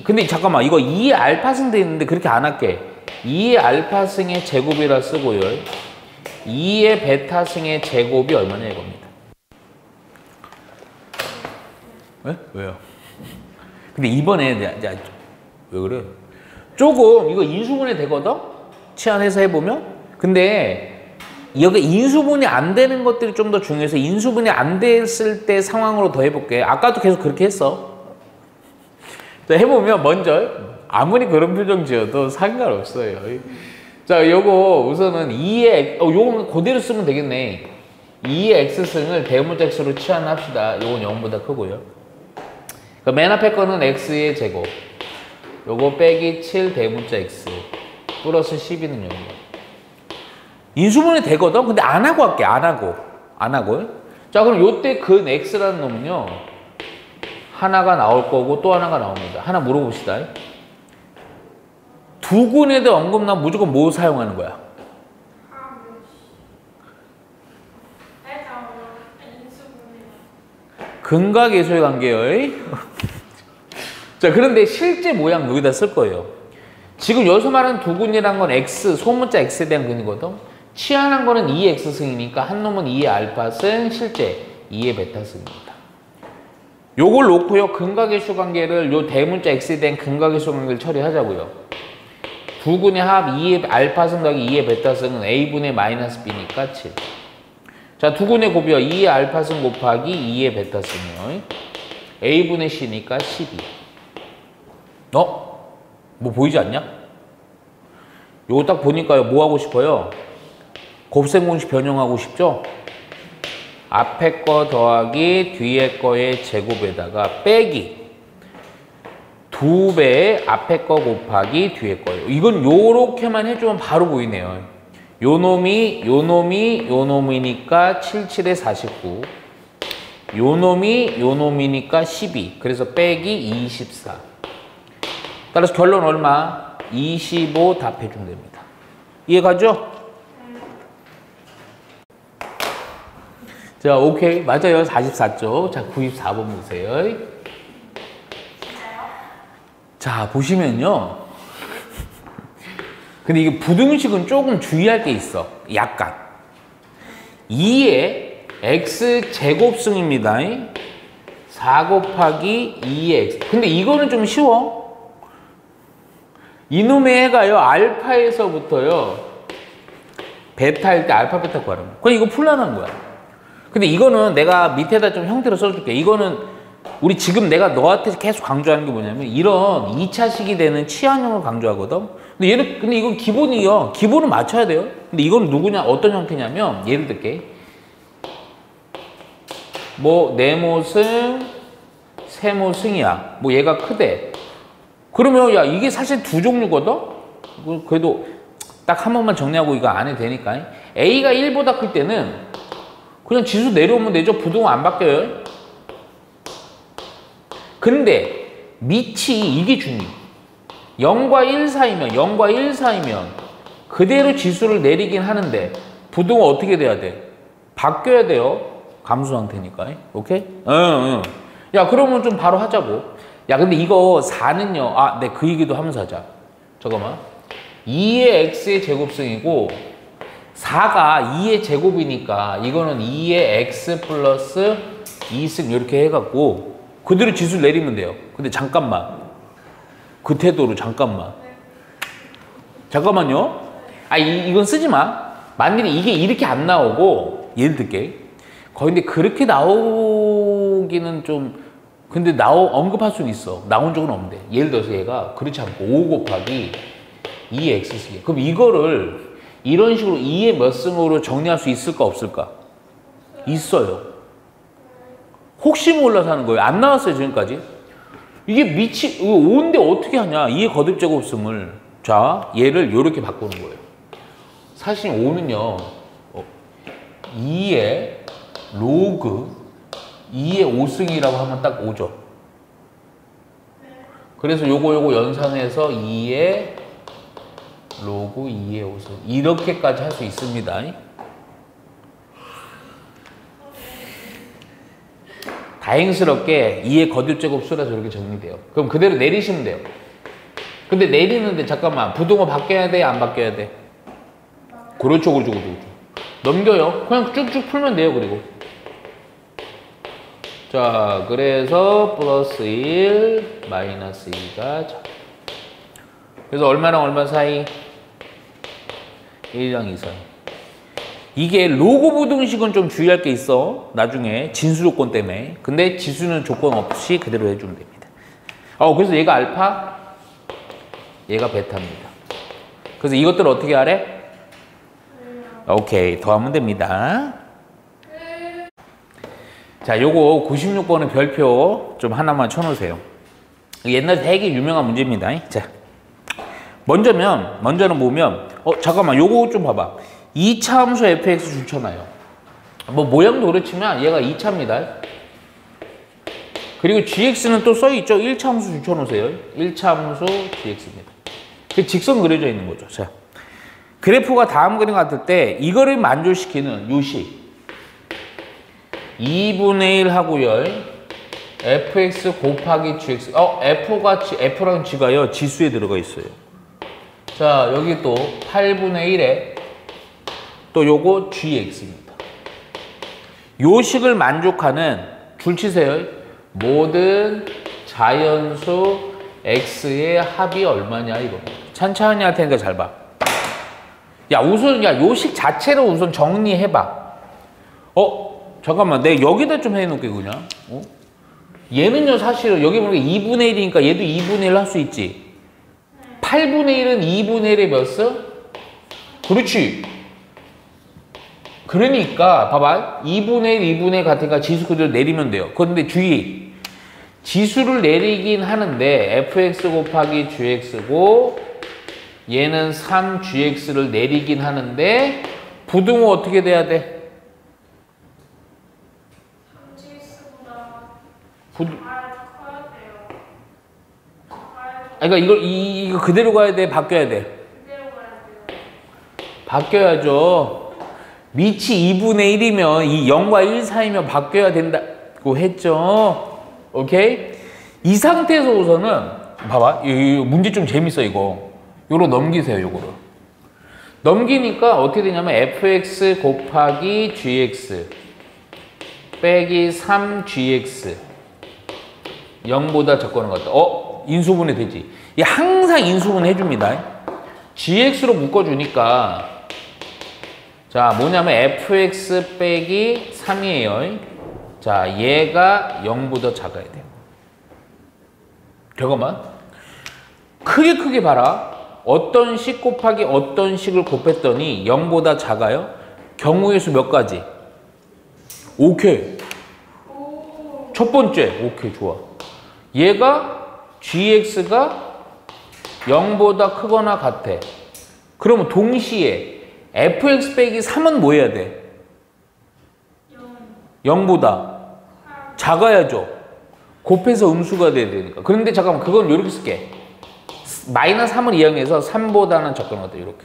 근데 잠깐만 이거 2의 알파승 돼 있는데 그렇게 안 할게. 2의 알파승의 제곱이라 쓰고요. 2의 베타승의 제곱이 얼마냐 이겁니다. 왜? 왜요? 근데 이번에 왜 그래? 조금 이거 인수분해 되거든? 치환해서 해보면? 근데 여기 인수분해 안 되는 것들이 좀 더 중요해서 인수분해 안 됐을 때 상황으로 더 해볼게. 아까도 계속 그렇게 했어. 자, 해보면 먼저 아무리 그런 표정 지어도 상관없어요. 자, 요거 우선은 2의 요거는 그대로 쓰면 되겠네. 2의 x승을 대문자 x로 치환합시다. 요건 0보다 크고요. 맨 앞에 거는 x의 제곱 요거 빼기 7 대문자 x 플러스 12는 0이에요. 인수분해 되거든? 근데 안 하고 할게. 안 하고. 자, 그럼 요때 근 x라는 놈은요 하나가 나올 거고 또 하나가 나옵니다. 하나 물어봅시다. 두 근에도 언급 나면 무조건 뭐 사용하는 거야? 근과 계수의 관계요. 자, 그런데 실제 모양 여기다 쓸 거예요. 지금 여기서 말하는 두 근이란 건 x, 소문자 x에 대한 근이거든. 치환한 거는 2의 x승이니까 한 놈은 2의 알파승, 실제 2의 베타승입니다. 요걸 놓고요. 근과 계수 관계를 요 대문자 x에 대한 근과 계수 관계를 처리하자고요. 두 근의 합 2의 알파승 더하기 2의 베타승은 a분의 마이너스 b니까 7. 자, 두 근의 곱이요. 2의 알파승 곱하기 2의 베타승이요. a분의 c니까 12. 뭐 보이지 않냐? 요거 딱 보니까요. 뭐 하고 싶어요? 곱셈 공식 변형하고 싶죠? 앞에 거 더하기 뒤에 거의 제곱에다가 빼기 2배 앞에 거 곱하기 뒤에 거예요. 이건 요렇게만 해주면 바로 보이네요. 요 놈이니까 77에 49. 요 놈이니까 12. 그래서 빼기 24. 따라서 결론 얼마? 25 답해주면 됩니다. 이해가죠? 자, 오케이. 맞아요. 44쪽. 자, 94번 보세요. 자, 보시면요. 근데 이게 부등식은 조금 주의할 게 있어. 약간. 2의 x 제곱승입니다. 4 곱하기 2의 x. 근데 이거는 좀 쉬워. 이놈의 애가요. 알파에서부터요. 베타일 때 알파 베타 구하는 거. 그럼 이거 풀란한 거야. 근데 이거는 내가 밑에다 좀 형태로 써줄게. 이거는 우리 지금 내가 너한테 계속 강조하는 게 뭐냐면 이런 2차식이 되는 치환형을 강조하거든. 근데 이건 기본이요. 기본을 맞춰야 돼요. 근데 이건 누구냐, 어떤 형태냐면 예를 들게 뭐 네모승, 세모승이야. 뭐 얘가 크대. 그러면 야 이게 사실 두 종류거든. 그래도 딱 한 번만 정리하고 이거 안 해도 되니까. A가 1보다 클 때는 그냥 지수 내려오면 되죠. 부등호 안 바뀌어요. 근데 밑이 이게 중요해. 0과 1 사이면 그대로 지수를 내리긴 하는데 부등호 어떻게 돼야 돼? 바뀌어야 돼요. 감수 상태니까. 오케이? 응. 야 그러면 좀 바로 하자고. 야 근데 이거 4는요. 아, 네, 그 얘기도 하면서 하자. 잠깐만. 2의 x의 제곱승이고 4가 2의 제곱이니까 이거는 2의 x 플러스 2승 이렇게 해갖고 그대로 지수를 내리면 돼요. 근데 잠깐만. 그 태도로 잠깐만. 잠깐만요. 아, 이건 쓰지 마. 만일에 이게 이렇게 안 나오고, 예를 들게. 근데 그렇게 나오기는 좀, 근데 언급할 수는 있어. 나온 적은 없는데. 예를 들어서 얘가 그렇지 않고 5 곱하기 2x 쓰기. 그럼 이거를 이런 식으로 2의 몇 승으로 정리할 수 있을까, 없을까? 있어요. 혹시 몰라서 하는 거예요. 안 나왔어요, 지금까지. 이게 밑이 5인데 어떻게 하냐? 2의 거듭제곱승을. 자, 얘를 이렇게 바꾸는 거예요. 사실 5는요. 2의 로그 2의 5승이라고 하면 딱 5죠. 그래서 요거 연산해서 2의 로그 2의 5승. 이렇게까지 할 수 있습니다. 다행스럽게 2의 거듭제곱수라서 이렇게 정리돼요. 그럼 그대로 내리시면 돼요. 근데 내리는데 잠깐만 부등호 바뀌어야 돼? 안 바뀌어야 돼? 그렇죠. 넘겨요. 그냥 쭉쭉 풀면 돼요. 그리고 자 그래서 플러스 1 마이너스 2가 그래서 얼마랑 얼마 사이? 1랑 2 사이. 이게 로그 부등식은 좀 주의할 게 있어. 나중에 진수 조건 때문에. 근데 지수는 조건 없이 그대로 해주면 됩니다. 그래서 얘가 알파, 얘가 베타입니다. 그래서 이것들을 어떻게 하래? 오케이, 더하면 됩니다. 자, 요거 96번의 별표 좀 하나만 쳐놓으세요. 옛날에 되게 유명한 문제입니다. 자, 먼저는 보면, 잠깐만, 요거 좀 봐봐. 2차 함수 fx 주쳐놔요. 뭐 모양도 그렇지만 얘가 2차입니다. 그리고 gx는 또 써있죠. 1차 함수 주쳐놓으세요. 1차 함수 gx입니다. 그 직선 그려져 있는 거죠. 자, 그래프가 다음 그림 같을 때 이거를 만족시키는 요식 2분의 1 하고요. fx 곱하기 gx. f랑 g가요. 지수에 들어가 있어요. 자, 여기 또 8분의 1에 또 요거 gx입니다. 요식을 만족하는 줄 치세요. 모든 자연수 x의 합이 얼마냐 이거. 천천히 할 테니까 잘 봐. 우선 요식 자체를 우선 정리해봐. 잠깐만 내가 여기다 좀 해놓을게 그냥. 얘는요 사실은 여기 보니까 2분의 1이니까 얘도 2분의 1 할 수 있지. 8분의 1은 2분의 1의 몇 수? 그렇지. 그러니까 봐봐 2분의 1, 2분의 1 같으니까 지수 그대로 내리면 돼요. 그런데 주의 지수를 내리긴 하는데 fx 곱하기 gx고 얘는 3gx를 내리긴 하는데 부등호 어떻게 돼야 돼? 3gx보다 커야 돼요. 그러니까 이거 그대로 가야 돼? 바뀌어야 돼? 그대로 가야 돼요. 바뀌어야죠. 밑이 2분의 1이면 이 0과 1 사이면 바뀌어야 된다고 했죠. 오케이? 이 상태에서 우선은 봐봐. 이 문제 좀 재밌어 이거. 요거 넘기세요. 요거를. 넘기니까 어떻게 되냐면 fx 곱하기 gx 빼기 3gx 0보다 적거나 같다. 인수분해 되지. 이 항상 인수분해 해줍니다. gx로 자, 뭐냐면 fx 빼기 3이에요. 자, 자, 얘가 0보다 작아야 돼요. 잠깐만. 크게 봐라. 어떤 식 곱하기 어떤 식을 곱했더니 0보다 작아요? 경우의 수 몇 가지? 오케이. 첫 번째. 오케이, 좋아. 얘가 gx가 0보다 크거나 같아. 그러면 동시에 fx 빼기 3은 뭐 해야 돼? 0보다 작아야죠. 곱해서 음수가 돼야 되니까. 그런데 잠깐만, 그건 이렇게 쓸게. 마이너스 3을 이용해서 3보다는 적거나 같아. 이렇게.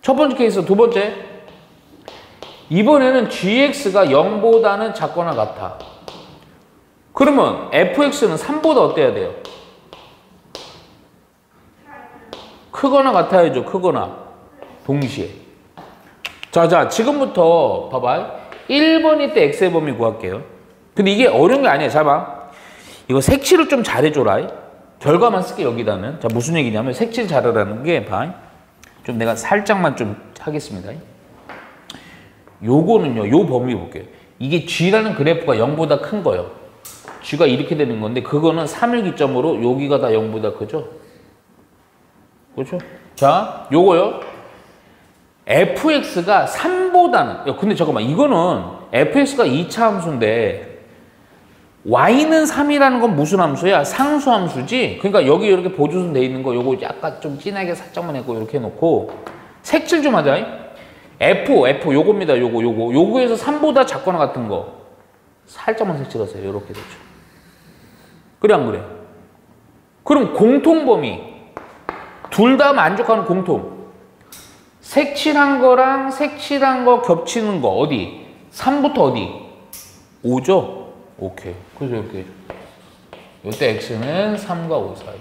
첫 번째 케이스. 두 번째. 이번에는 gx가 0보다는 작거나 같아. 그러면 fx는 3보다 어때야 돼요? 크거나 같아야죠. 크거나. 동시에. 자, 지금부터 봐봐. 1번일 때 x의 범위 구할게요. 근데 이게 어려운 게 아니야. 잘 봐. 이거 색칠을 좀 잘해줘라. 결과만 쓸게, 여기다는. 자, 무슨 얘기냐면 색칠 잘하라는 게 봐. 좀 내가 살짝만 좀 하겠습니다. 요거는요, 요 범위 볼게요. 이게 g라는 그래프가 0보다 큰 거예요. g가 이렇게 되는 건데, 그거는 3일 기점으로 여기가 다 0보다 크죠? 그렇죠? 자, 요거요. fx가 3보다는, 근데 잠깐만, 이거는 fx가 2차 함수인데, y는 3이라는 건 무슨 함수야? 상수 함수지? 그러니까 여기 이렇게 보조선 돼 있는 거, 요거 약간 좀 진하게 살짝만 했고, 이렇게 해놓고, 색칠 좀 하자. f, 요겁니다. 요거에서 3보다 작거나 같은 거. 살짝만 색칠하세요. 요렇게 되죠. 그래, 안 그래? 그럼 공통범위. 둘 다 만족하는 공통. 색칠한 거랑 색칠한 거 겹치는 거, 어디? 3부터 어디? 5죠? 오케이. 그래서 이렇게. 이때 x는 3과 5 사이.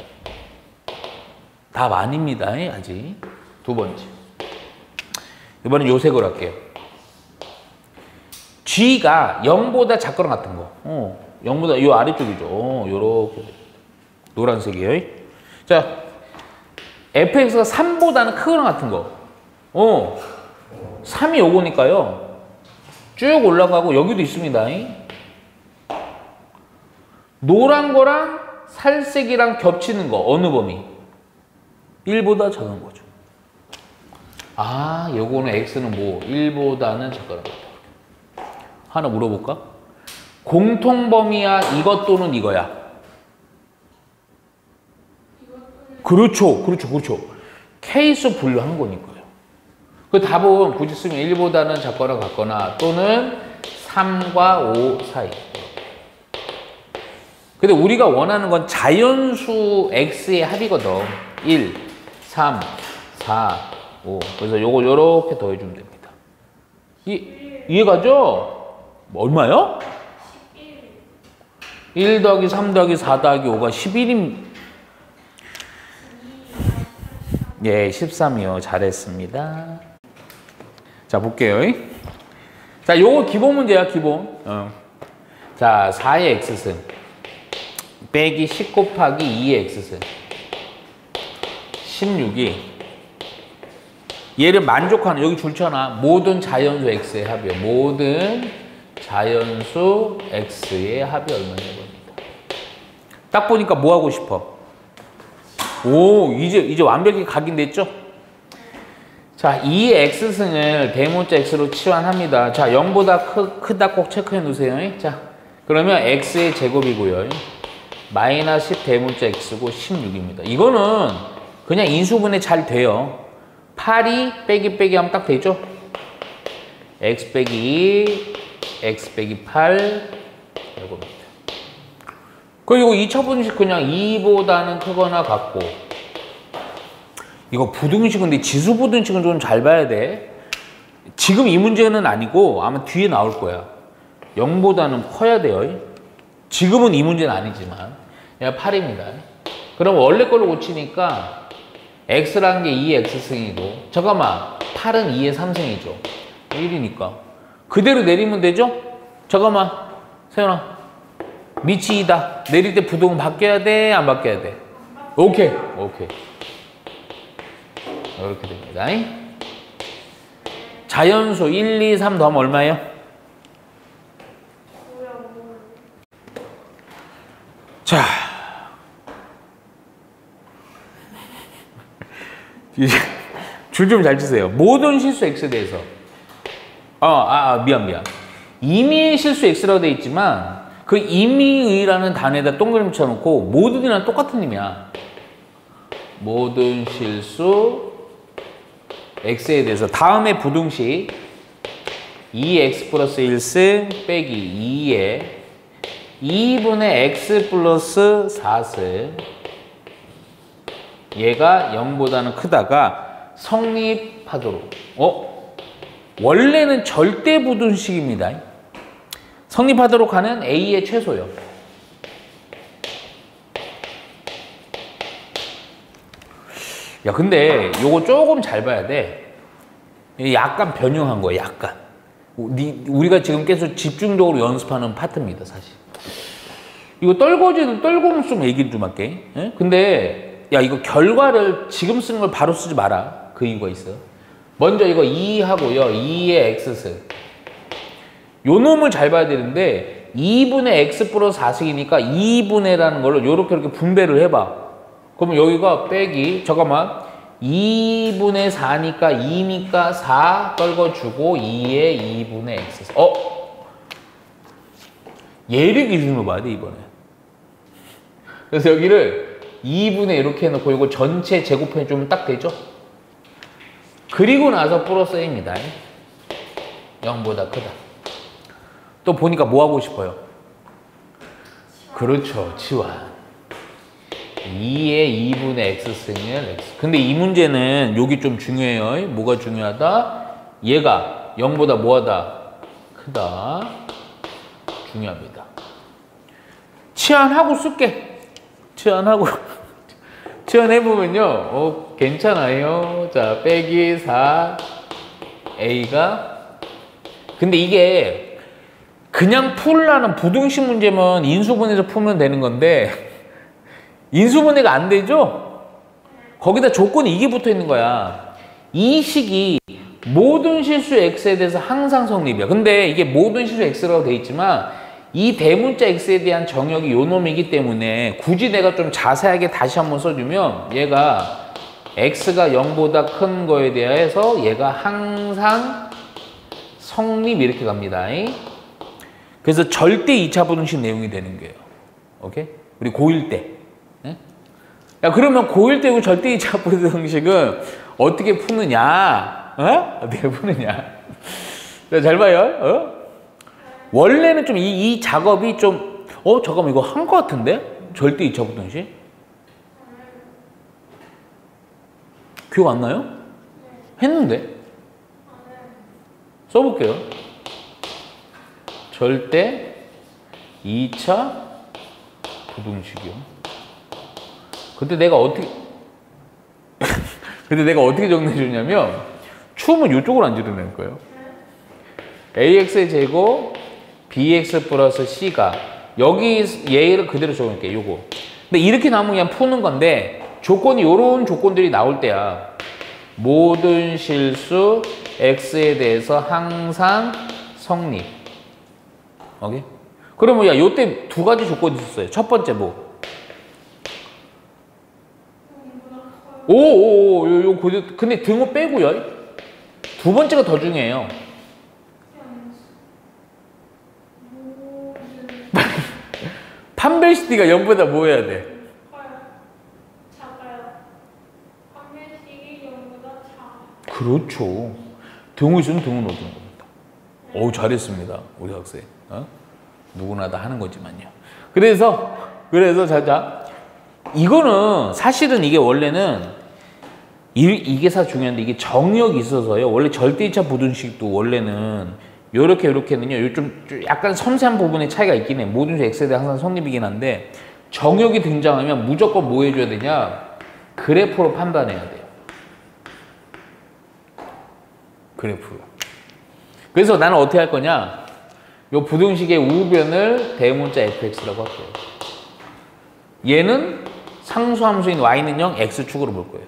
답 아닙니다. 아직. 두 번째. 이번엔 요색을 할게요. g가 0보다 작거나 같은 거. 0보다, 요 아래쪽이죠. 요렇게. 노란색이에요. 자, fx가 3보다는 크거나 같은 거. 3이 요거니까요. 쭉 올라가고 여기도 있습니다. 노란 거랑 살색이랑 겹치는 거. 어느 범위? 1보다 작은 거죠. 아, 요거는 x는 뭐 1보다는 작거나 같다. 하나 물어볼까? 공통범위야, 이것 또는 이거야? 그렇죠. 케이스 분류한 거니까요. 그 답은 굳이 쓰면 1보다는 작거나 같거나 또는 3과 5 사이. 근데 우리가 원하는 건 자연수 x의 합이거든. 1, 3, 4, 5. 그래서 요거 요렇게 더해주면 됩니다. 이해가죠? 얼마요? 1 더하기 3 더하기 4 더하기 5가 11임. 예, 13이요. 잘했습니다. 자, 볼게요. 자, 요거 기본 문제야, 기본. 자, 4의 x승 빼기 10 곱하기 2의 x승 16이 얘를 만족하는, 여기 줄잖아. 모든 자연수 x의 합이요. 모든 자연수 x의 합이 얼마냐 겁니다. 딱 보니까 뭐 하고 싶어? 오, 이제 완벽히 각인됐죠? 자, 2의 x승을 대문자 x로 치환합니다. 자, 0보다 크다 꼭 체크해 놓으세요. 자, 그러면 x의 제곱이고요. 마이너스 10 대문자 x고 16입니다. 이거는 그냥 인수분해 잘 돼요. 8이 빼기 하면 딱 되죠? x 빼기 2, x 빼기 8, 이겁니다. 그리고 이 첫 분식 그냥 2보다는 크거나 같고, 이거 부등식인데 지수 부등식은 좀 잘 봐야 돼. 지금 이 문제는 아니고 아마 뒤에 나올 거야. 0보다는 커야 돼요. 지금은 이 문제는 아니지만 얘가 8입니다. 그럼 원래 걸로 고치니까 x라는 게 2의 x승이고, 잠깐만, 8은 2의 3승이죠. 1이니까 그대로 내리면 되죠? 잠깐만, 세연아, 밑이 2다. 내릴 때 부등은 바뀌어야 돼? 안 바뀌어야 돼? 오케이. 이렇게 됩니다. 자연수 1, 2, 3 더하면 얼마예요? 자, 줄 좀 잘 치세요. 모든 실수 x에 대해서. 미안. 임의의 실수 x라고 되어 있지만 그 임의의라는 단어에다 동그라미 쳐놓고 모든이랑 똑같은 의미야. 모든 실수 x에 대해서. 다음에 부등식 2x 플러스 1승 빼기 2에 2분의 x 플러스 4승 얘가 0보다는 크다가 성립하도록. 원래는 절대 부등식입니다. 성립하도록 하는 a의 최소요. 야, 근데 요거 조금 잘 봐야 돼. 약간 변형한 거야, 약간. 우리가 지금 계속 집중적으로 연습하는 파트입니다, 사실. 이거 떨고면 좀 얘기 좀 할게. 예? 근데, 야, 이거 결과를 지금 쓰는 걸 바로 쓰지 마라. 그 이유가 있어. 먼저 이거 2 하고요. 2의 x승. 요 놈을 잘 봐야 되는데, 2분의 x 플러스 4승이니까 2분의라는 걸로 요렇게 이렇게 분배를 해봐. 그러면 여기가 빼기, 잠깐만. 2분의 4니까 2니까 4 떨궈주고 2에 2분의 x. 얘를 기준으로 봐야 돼, 이번에. 그래서 여기를 2분의 이렇게 해놓고 이거 전체 제곱해주면 딱 되죠? 그리고 나서 플러스 a입니다. 0보다 크다. 또 보니까 뭐 하고 싶어요? 그렇죠, 치환. 2의 2분의 x승을 x. 근데 이 문제는 여기 좀 중요해요. 뭐가 중요하다? 얘가 0보다 뭐하다? 크다. 중요합니다. 치환하고 쓸게. 치환하고. 치환해보면요. 괜찮아요. 자, 빼기 4 a가. 근데 이게 그냥 풀라는 부등식 문제면 인수분해에서 풀면 되는 건데 인수분해가 안 되죠? 거기다 조건이 이게 붙어 있는 거야. 이 식이 모든 실수 x에 대해서 항상 성립이야. 근데 이게 모든 실수 x라고 돼 있지만 이 대문자 x에 대한 정역이 요 놈이기 때문에 굳이 내가 좀 자세하게 다시 한번 써주면 얘가 x가 0보다 큰 거에 대해서 얘가 항상 성립 이렇게 갑니다. 그래서 절대 2차 부등식 내용이 되는 거예요. 오케이? 우리 고1 때. 야, 그러면 고1 때 절대 2차 부등식은 어떻게 푸느냐? 어떻게 푸느냐? 잘 봐요. 원래는 좀 이 작업이 좀, 잠깐만, 이거 한 거 같은데? 절대 2차 부등식? 기억 안 나요? 했는데? 써볼게요. 절대 2차 부등식이요. 그때 내가 어떻게 정리해줬냐면 추우면 이쪽으로 안 지르는 거예요. ax의 제곱 bx 플러스 c가 여기 얘를 그대로 적을게요. 요거. 근데 이렇게 나오면 그냥 푸는 건데 조건이 요런 조건들이 나올 때야. 모든 실수 x에 대해서 항상 성립. 오케이? 그러면 야, 요때 두 가지 조건이 있었어요. 첫 번째 뭐? 근데 등호 빼고요. 두 번째가 더 중요해요. 판별시티가 0보다 뭐 해야 돼? 작아요. 판별식이 0보다 작아. 그렇죠. 등호 있으면 등호 넣어주는 겁니다. 잘했습니다. 우리 학생. 누구나 다 하는 거지만요. 그래서 자자. 이거는 사실은 이게 원래는 이게 사실 중요한데 이게 정역이 있어서요. 원래 절대 2차 부등식도 원래는 요렇게는요. 좀 약간 섬세한 부분의 차이가 있긴 해. 모든 수 x에 대해 항상 성립이긴 한데 정역이 등장하면 무조건 뭐 해줘야 되냐? 그래프로 판단해야 돼요. 그래프로. 그래서 나는 어떻게 할 거냐? 요 부등식의 우변을 대문자 fx라고 할게요. 얘는 상수함수인 y는 0, x축으로 볼 거예요.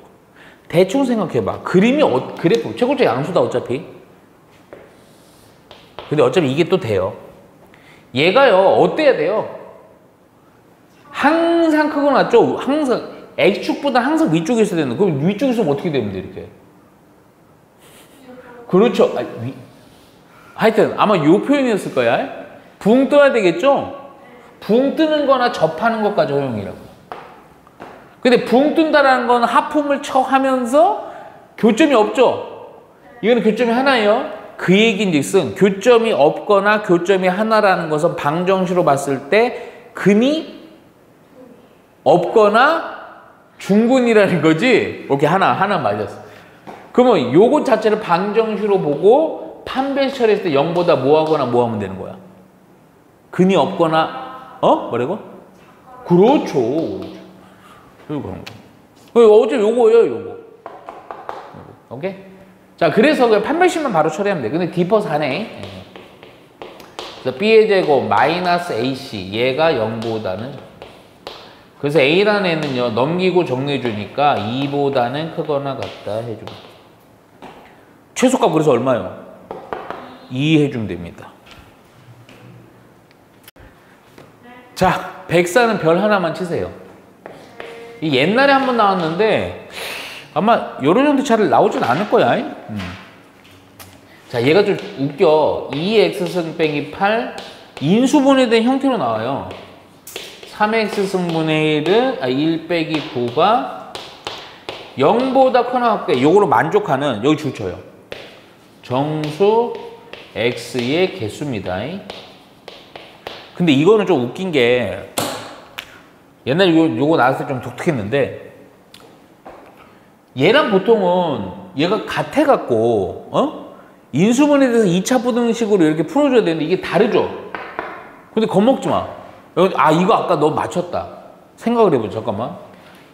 대충 생각해봐. 그림이 그래프, 최고적 양수다 어차피. 근데 어차피 이게 또 돼요. 얘가요, 어때야 돼요? 항상 크거나 낮죠? 항상 X축보다 항상 위쪽에 있어야 되는. 그럼 위쪽에 있으면 어떻게 되면 돼, 이렇게? 그렇죠. 하여튼 아마 요 표현이었을 거야. 붕 떠야 되겠죠? 붕 뜨는 거나 접하는 것까지 허용이라고. 근데 붕 뜬다라는 건 하품을 하면서 교점이 없죠? 이거는 교점이 하나예요. 그 얘기인즉슨 교점이 없거나 교점이 하나라는 것은 방정식으로 봤을 때 근이 없거나 중근이라는 거지. 오케이, 하나 맞았어. 그러면 요것 자체를 방정식으로 보고 판별 처리했을 때 0보다 뭐하거나 뭐하면 되는 거야? 근이 없거나 뭐라고? 그렇죠. 그런 거. 어제 요거예요, 요거. 오케이? 자, 그래서 그냥 판별식만 바로 처리하면 돼. 근데 디퍼스 하네. 그래서 B의 제곱 마이너스 AC 얘가 0보다는, 그래서 A라는 애는요 넘기고 정리해 주니까 2보다는 크거나 같다 해줍니다. 최소값 그래서 얼마요? 2 해주면 됩니다. 자, 백사는 별 하나만 치세요. 이 옛날에 한번 나왔는데 아마 요런 정도 잘 나오진 않을 거야. 자, 얘가 좀 웃겨. 2x승 빼기 8 인수분해된 형태로 나와요. 3x승분의 1은 1 빼기 9가 0보다 크거나 같게 요거로 만족하는, 여기 줄 쳐요. 정수 x의 개수입니다. 근데 이거는 좀 웃긴 게 옛날에 요거 나왔을 때 좀 독특했는데, 얘랑 보통은 얘가 같아갖고 인수분해에 대해서 2차 부등식으로 이렇게 풀어줘야 되는데 이게 다르죠. 근데 겁먹지 마. 이거 아까 너 맞췄다 생각을 해보자. 잠깐만,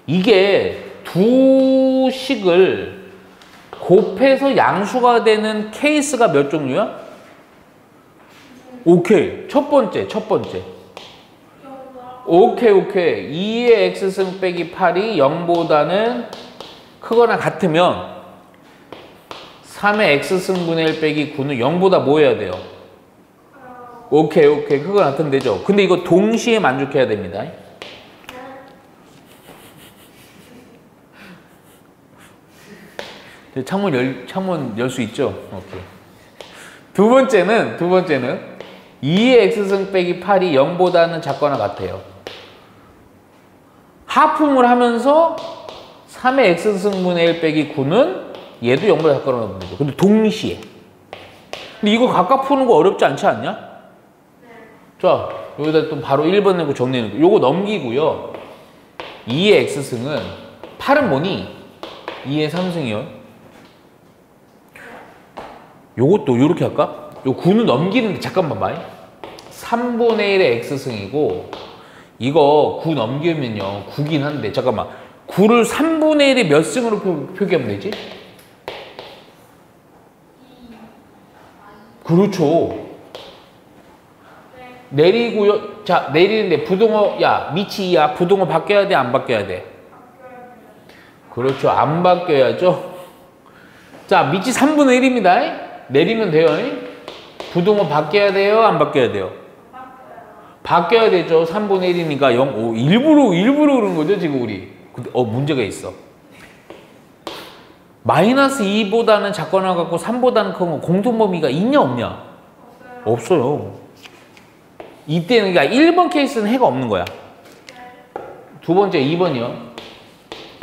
이게 두 식을 곱해서 양수가 되는 케이스가 몇 종류야? 오케이, 첫 번째 오케이 2의 x승 빼기 8이 0보다는 크거나 같으면 3의 x승분의 1 빼기 9는 0보다 뭐 해야 돼요? 오케이 크거나 같으면 되죠. 근데 이거 동시에 만족해야 됩니다. 창문 열 수 있죠? 오케이. 두 번째는 2의 x승 빼기 8이 0보다는 작거나 같아요. 하품을 하면서 3의 x승분의 1 빼기 9는 얘도 0보다 작거나 같으면 되죠. 근데 동시에. 근데 이거 각각 푸는 거 어렵지 않지 않냐? 자, 여기다 또 바로 1번 내고 정리하는 거. 요거 넘기고요. 2의 x승은 8은 뭐니? 2의 3승이요. 요것도 요렇게 할까? 요 9는 넘기는데 잠깐만 봐. 3분의 1의 x승이고 이거 9 넘기면요 9긴 한데 잠깐만, 9를 3분의 1의 몇 승으로 표기하면 되지? 그렇죠. 내리고요. 자, 내리는데 부등호, 야 밑이 2야. 부등호 바뀌어야 돼, 안 바뀌어야 돼? 그렇죠, 안 바뀌어야죠. 자, 밑이 3분의 1입니다 내리면 돼요. 부등호 바뀌어야 돼요, 안 바뀌어야 돼요? 바뀌어야 되죠. 3분의 1이니까 0. 일부러 그런 거죠 지금 우리. 근데 문제가 있어. 마이너스 2보다는 작거나 같고 3보다는 큰 건 공통범위가 있냐 없냐? 없어요. 이때는 그러니까 1번 케이스는 해가 없는 거야. 두 번째 2번이요.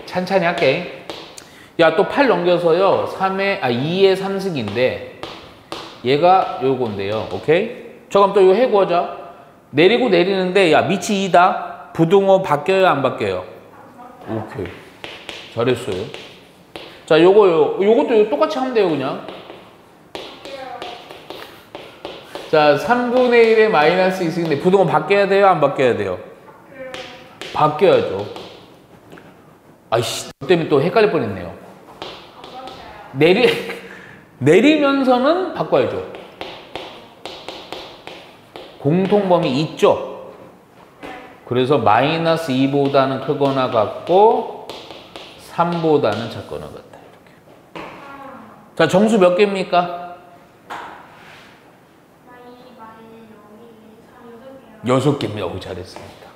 찬찬히 할게. 야, 또 8 넘겨서요. 2의 3승인데 얘가 요건데요. 오케이? 저 그럼 또 이거 해구하자. 내리고 내리는데 야, 밑이 2다. 부등호 바뀌어요, 안 바뀌어요? 오케이. 잘했어요. 자, 요것도 똑같이 하면 돼요, 그냥. 자, 3분의 1의 마이너스 2승인데 부등호 바뀌어야 돼요, 안 바뀌어야 돼요? 바뀌어야죠. 아이씨, 너 때문에 또 헷갈릴 뻔했네요. 내리면서는 바꿔야죠. 공통범위 있죠? 그래서 마이너스 2보다는 크거나 같고 3보다는 작거나 같다. 이렇게. 자, 정수 몇 개입니까? 6개입니다. 오, 잘했습니다.